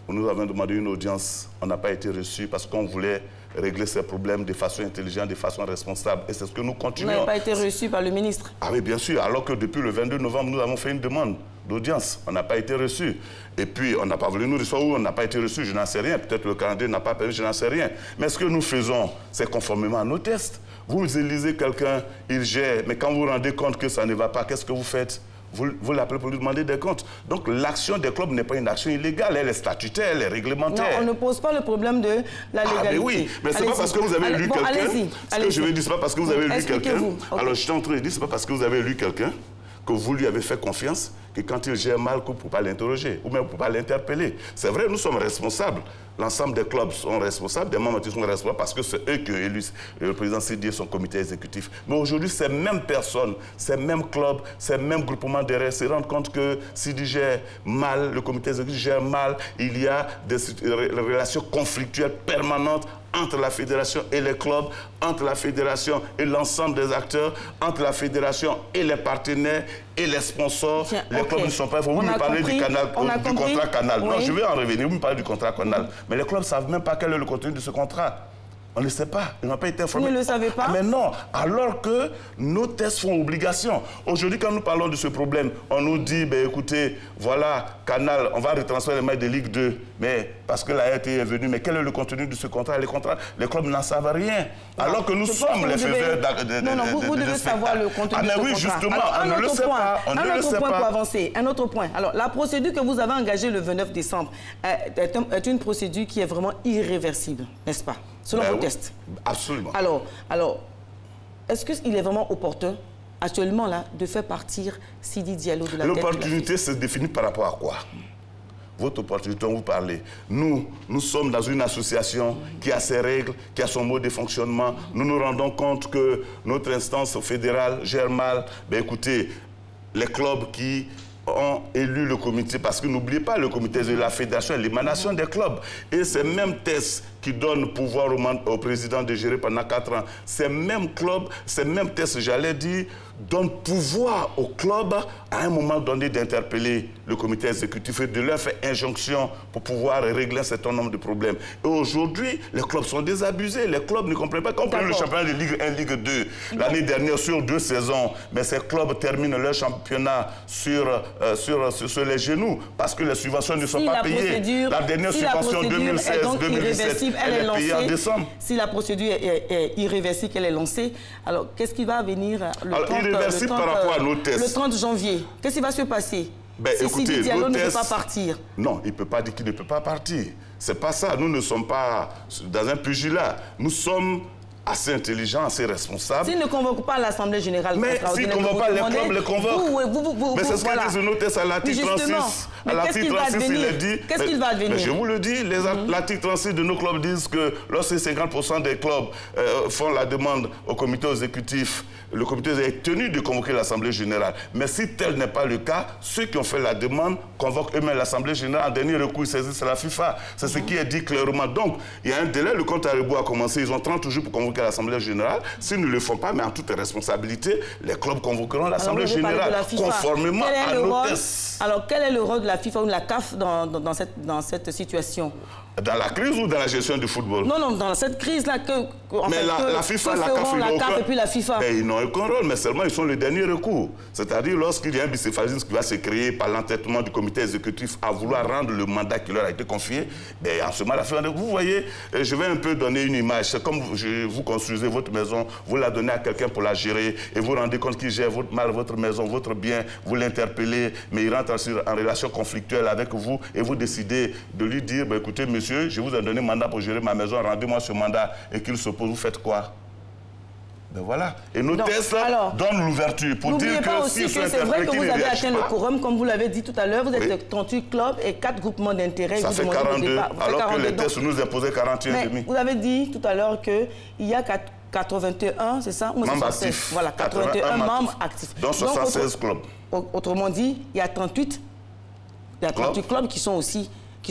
Nous avons demandé une audience, on n'a pas été reçu parce qu'on voulait régler ces problèmes de façon intelligente, de façon responsable. Et c'est ce que nous continuons. Vous n'avez pas été reçu par le ministre? Ah oui, bien sûr. Alors que depuis le 22 novembre, nous avons fait une demande d'audience. On n'a pas été reçu. Et puis, on n'a pas voulu nous recevoir ou on n'a pas été reçu, je n'en sais rien. Peut-être le calendrier n'a pas permis, je n'en sais rien. Mais ce que nous faisons, c'est conformément à nos tests. Vous élisez quelqu'un, il gère, mais quand vous vous rendez compte que ça ne va pas, qu'est-ce que vous faites? Vous l'appelez pour lui demander des comptes. Donc l'action des clubs n'est pas une action illégale, elle est statutaire, elle est réglementaire. Non, on ne pose pas le problème de la légalité. Mais oui, mais c'est pas parce que vous avez lu quelqu'un. Ce que je veux dire, c'est pas parce que vous avez lu quelqu'un. Alors je suis en train de dire, c'est pas parce que vous avez lu quelqu'un que vous lui avez fait confiance que quand il gère mal, que vous ne pouvez pas l'interroger ou même vous ne pouvez pas l'interpeller. C'est vrai, nous sommes responsables. L'ensemble des clubs sont responsables, des membres sont responsables parce que c'est eux qui ont élu le président Sidi et son comité exécutif. Mais aujourd'hui, ces mêmes personnes, ces mêmes clubs, ces mêmes groupements derrière se rendent compte que Sidi gère mal, le comité exécutif gère mal, il y a des relations conflictuelles permanentes entre la fédération et les clubs, entre la fédération et l'ensemble des acteurs, entre la fédération et les partenaires et les sponsors. Les clubs ne sont pas... Vous me parlez du contrat Canal. Oui. Non, je vais en revenir. Vous me parlez du contrat Canal. Mais les clubs ne savent même pas quel est le contenu de ce contrat. On ne le sait pas. Ils n'ont pas été informés. Vous ne le savez pas? Ah, mais non. Alors que nos tests font obligation. Aujourd'hui, quand nous parlons de ce problème, on nous dit, ben, écoutez, voilà, Canal, on va retransférer les matchs de Ligue 2. Mais parce que la RT est venue, mais quel est le contenu de ce contrat? Les clubs n'en savent rien. Non, alors que nous sommes les faiseurs vous devez savoir le contenu de ce contrat. Oui, justement, on ne le sait pas. Un autre point pour avancer. Un autre point. Alors, la procédure que vous avez engagée le 29 décembre est une procédure qui est vraiment irréversible, n'est-ce pas? Selon vos tests. Absolument. Alors est-ce qu'il est vraiment opportun, actuellement, là, de faire partir Sidi Diallo de la tête? L'opportunité se définit par rapport à quoi? Votre opportunité dont vous parlez. Nous sommes dans une association qui a ses règles, qui a son mode de fonctionnement. Nous nous rendons compte que notre instance fédérale gère mal. Ben, écoutez, les clubs qui ont élu le comité, parce que n'oubliez pas, le comité de la fédération est l'émanation des clubs. Et ces mêmes tests qui donnent pouvoir au président de gérer pendant 4 ans, ces mêmes clubs, ces mêmes tests, j'allais dire, donnent pouvoir aux clubs à un moment donné d'interpeller le comité exécutif et de leur faire injonction pour pouvoir régler un certain nombre de problèmes. Et aujourd'hui, les clubs sont désabusés. Les clubs ne comprennent pas. Quand on prend le championnat de Ligue 1, Ligue 2, l'année dernière, sur 2 saisons, mais ces clubs terminent leur championnat sur les genoux parce que les subventions ne sont pas payées. La dernière subvention 2016-2017, elle est payée en décembre. Si la procédure est irréversible, qu'elle est lancée, alors qu'est-ce qui va venir irréversible par rapport à nos tests. Le 30 janvier, qu'est-ce qui va se passer? Ben, si écoutez, Sidi Diallo ne peut pas partir. Non, il ne peut pas dire qu'il ne peut pas partir. C'est pas ça. Nous ne sommes pas dans un pugilat. Nous sommes assez intelligents, assez responsables. S'il ne convoque pas l'Assemblée générale, mais s'il ne convoque pas, les clubs les convoquent. Mais c'est ce qu'ils disent nos tests à l'article 36. À l'article 36, il est dit... Qu'est-ce qu'il va advenir? Je vous le dis, l'article 36 de nos clubs disent que lorsque 50% des clubs font la demande au comité exécutif, le comité est tenu de convoquer l'Assemblée générale. Mais si tel n'est pas le cas, ceux qui ont fait la demande convoquent eux-mêmes l'Assemblée générale. En dernier recours, ils saisissent la FIFA. C'est ce qui est dit clairement. Donc, il y a un délai, le compte à rebours a commencé. Ils ont 30 jours pour convoquer l'Assemblée générale. S'ils ne le font pas, mais en toute responsabilité, les clubs convoqueront l'Assemblée générale conformément à nos tests. Alors, quel est le rôle de la FIFA ou de la CAF dans cette situation? Dans la crise ou dans la gestion du football? Non, dans cette crise-là, mais la FIFA, la CAF et puis la FIFA. Ils n'ont aucun rôle, mais seulement ils sont le dernier recours. C'est-à-dire lorsqu'il y a un bicéphagisme qui va se créer par l'entêtement du comité exécutif à vouloir rendre le mandat qui leur a été confié, ben, en ce moment, la FIFA... Vous voyez, je vais un peu donner une image. C'est comme vous construisez votre maison, vous la donnez à quelqu'un pour la gérer et vous vous rendez compte qu'il gère votre maison, votre bien, vous l'interpellez, mais il rentre en relation conflictuelle avec vous et vous décidez de lui dire, ben, écoutez, monsieur, je vous ai donné un mandat pour gérer ma maison, rendez-moi ce mandat et qu'il s'oppose, vous faites quoi? Ben voilà. Et nos tests donnent l'ouverture pour dire que aussi que c'est vrai que vous avez atteint le quorum, comme vous l'avez dit tout à l'heure. Vous êtes 38 clubs et 4 groupements d'intérêt. Ça fait 42, alors que les tests nous imposaient 41,5. Vous avez dit tout à l'heure qu'il y a 81, c'est ça? Membres actifs. Voilà, 81 membres actifs. Dans 76 clubs. Autrement dit, il y a 38 clubs qui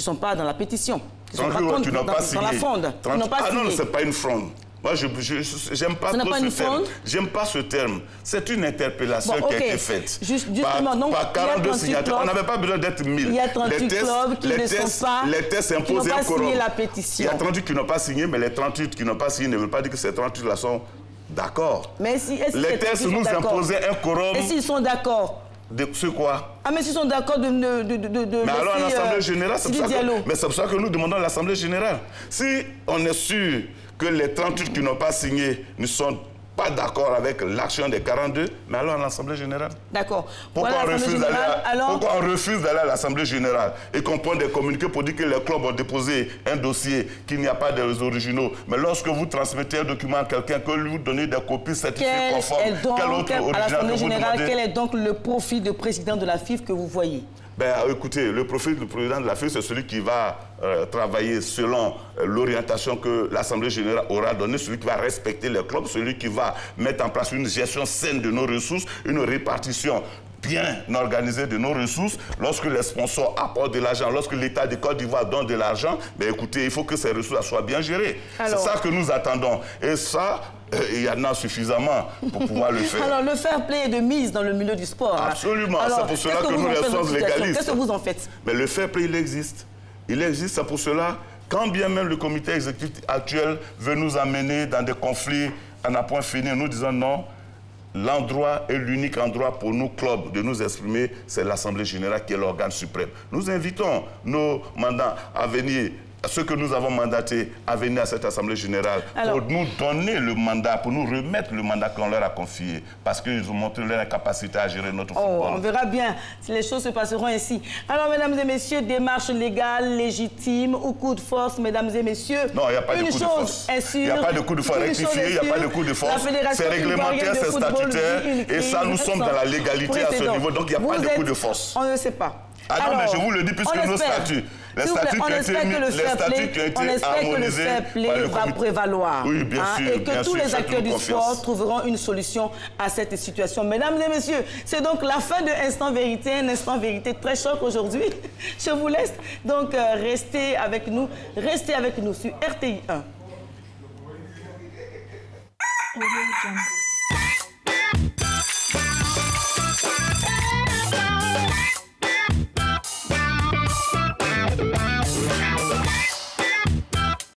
sont pas dans la pétition. Qui sont pas contre, dans la fronde. Ah non, c'est pas une fronde. Moi, j'aime pas trop ce terme. J'aime pas ce terme. C'est une interpellation qui a été faite. Justement, donc, par 42 signataires. On n'avait pas besoin d'être 1000. Il y a 38 clubs qui ne sont pas, qui n'ont pas signé la pétition. Il y a 38 qui n'ont pas signé, mais les 38 qui n'ont pas signé ne veulent pas dire que ces 38-là sont d'accord. Mais si, les tests nous imposaient un quorum. Et s'ils sont d'accord? Sur quoi? Ah, mais s'ils sont d'accord de mais alors, à l'Assemblée générale, c'est pour ça que nous demandons à l'Assemblée générale. Si on est sûr que les 38 qui n'ont pas signé ne sont pas d'accord avec l'action des 42, mais alors à l'Assemblée générale. D'accord. Pourquoi on refuse d'aller à l'Assemblée générale et qu'on prend des communiqués pour dire que les clubs ont déposé un dossier, qu'il n'y a pas des originaux. Mais lorsque vous transmettez un document à quelqu'un, que lui vous donnez des copies certifiées conformes, quel autre original à l'Assemblée générale, demandez? Quel est donc le profil de président de la FIF que vous voyez? Ben, écoutez, le profil du président de la FIF, c'est celui qui va travailler selon l'orientation que l'Assemblée générale aura donnée, celui qui va respecter les clubs, celui qui va mettre en place une gestion saine de nos ressources, une répartition bien organisée de nos ressources. Lorsque les sponsors apportent de l'argent, lorsque l'État de Côte d'Ivoire donne de l'argent, ben, écoutez, il faut que ces ressources soient bien gérées. C'est ça que nous attendons. Et ça, il y en a suffisamment pour pouvoir le faire. Alors, le fair play est de mise dans le milieu du sport. Absolument. C'est pour cela que nous sommes légalistes. Qu'est-ce que vous en faites? Mais le fair play, il existe. Il existe, c'est pour cela, quand bien même le comité exécutif actuel veut nous amener dans des conflits à un point fini, nous disons non. L'endroit et l'unique endroit pour nous, clubs, de nous exprimer, c'est l'Assemblée générale qui est l'organe suprême. Nous invitons nos mandats à venir, ceux que nous avons mandatés, à venir à cette Assemblée générale pour nous donner le mandat, pour nous remettre le mandat qu'on leur a confié, parce qu'ils ont montré leur capacité à gérer notre football. On verra bien si les choses se passeront ainsi. Alors, mesdames et messieurs, démarche légale, légitime ou coup de force, mesdames et messieurs. Non, il n'y a pas de coup de force. Il n'y a pas de coup de force rectifié, il n'y a pas de coup de force. C'est réglementaire, c'est statutaire, et ça, nous sommes dans la légalité à ce niveau, donc il n'y a pas de coup de force. On ne sait pas. Ah non, mais je vous le dis, puisque nos statuts, les statuts qui ont été harmonisés par le va prévaloir. Oui, bien sûr. Et que tous les acteurs du sport trouveront une solution à cette situation. Mesdames et messieurs, c'est donc la fin de Instant Vérité, un Instant Vérité très choc aujourd'hui. Je vous laisse donc rester avec nous sur RTI 1.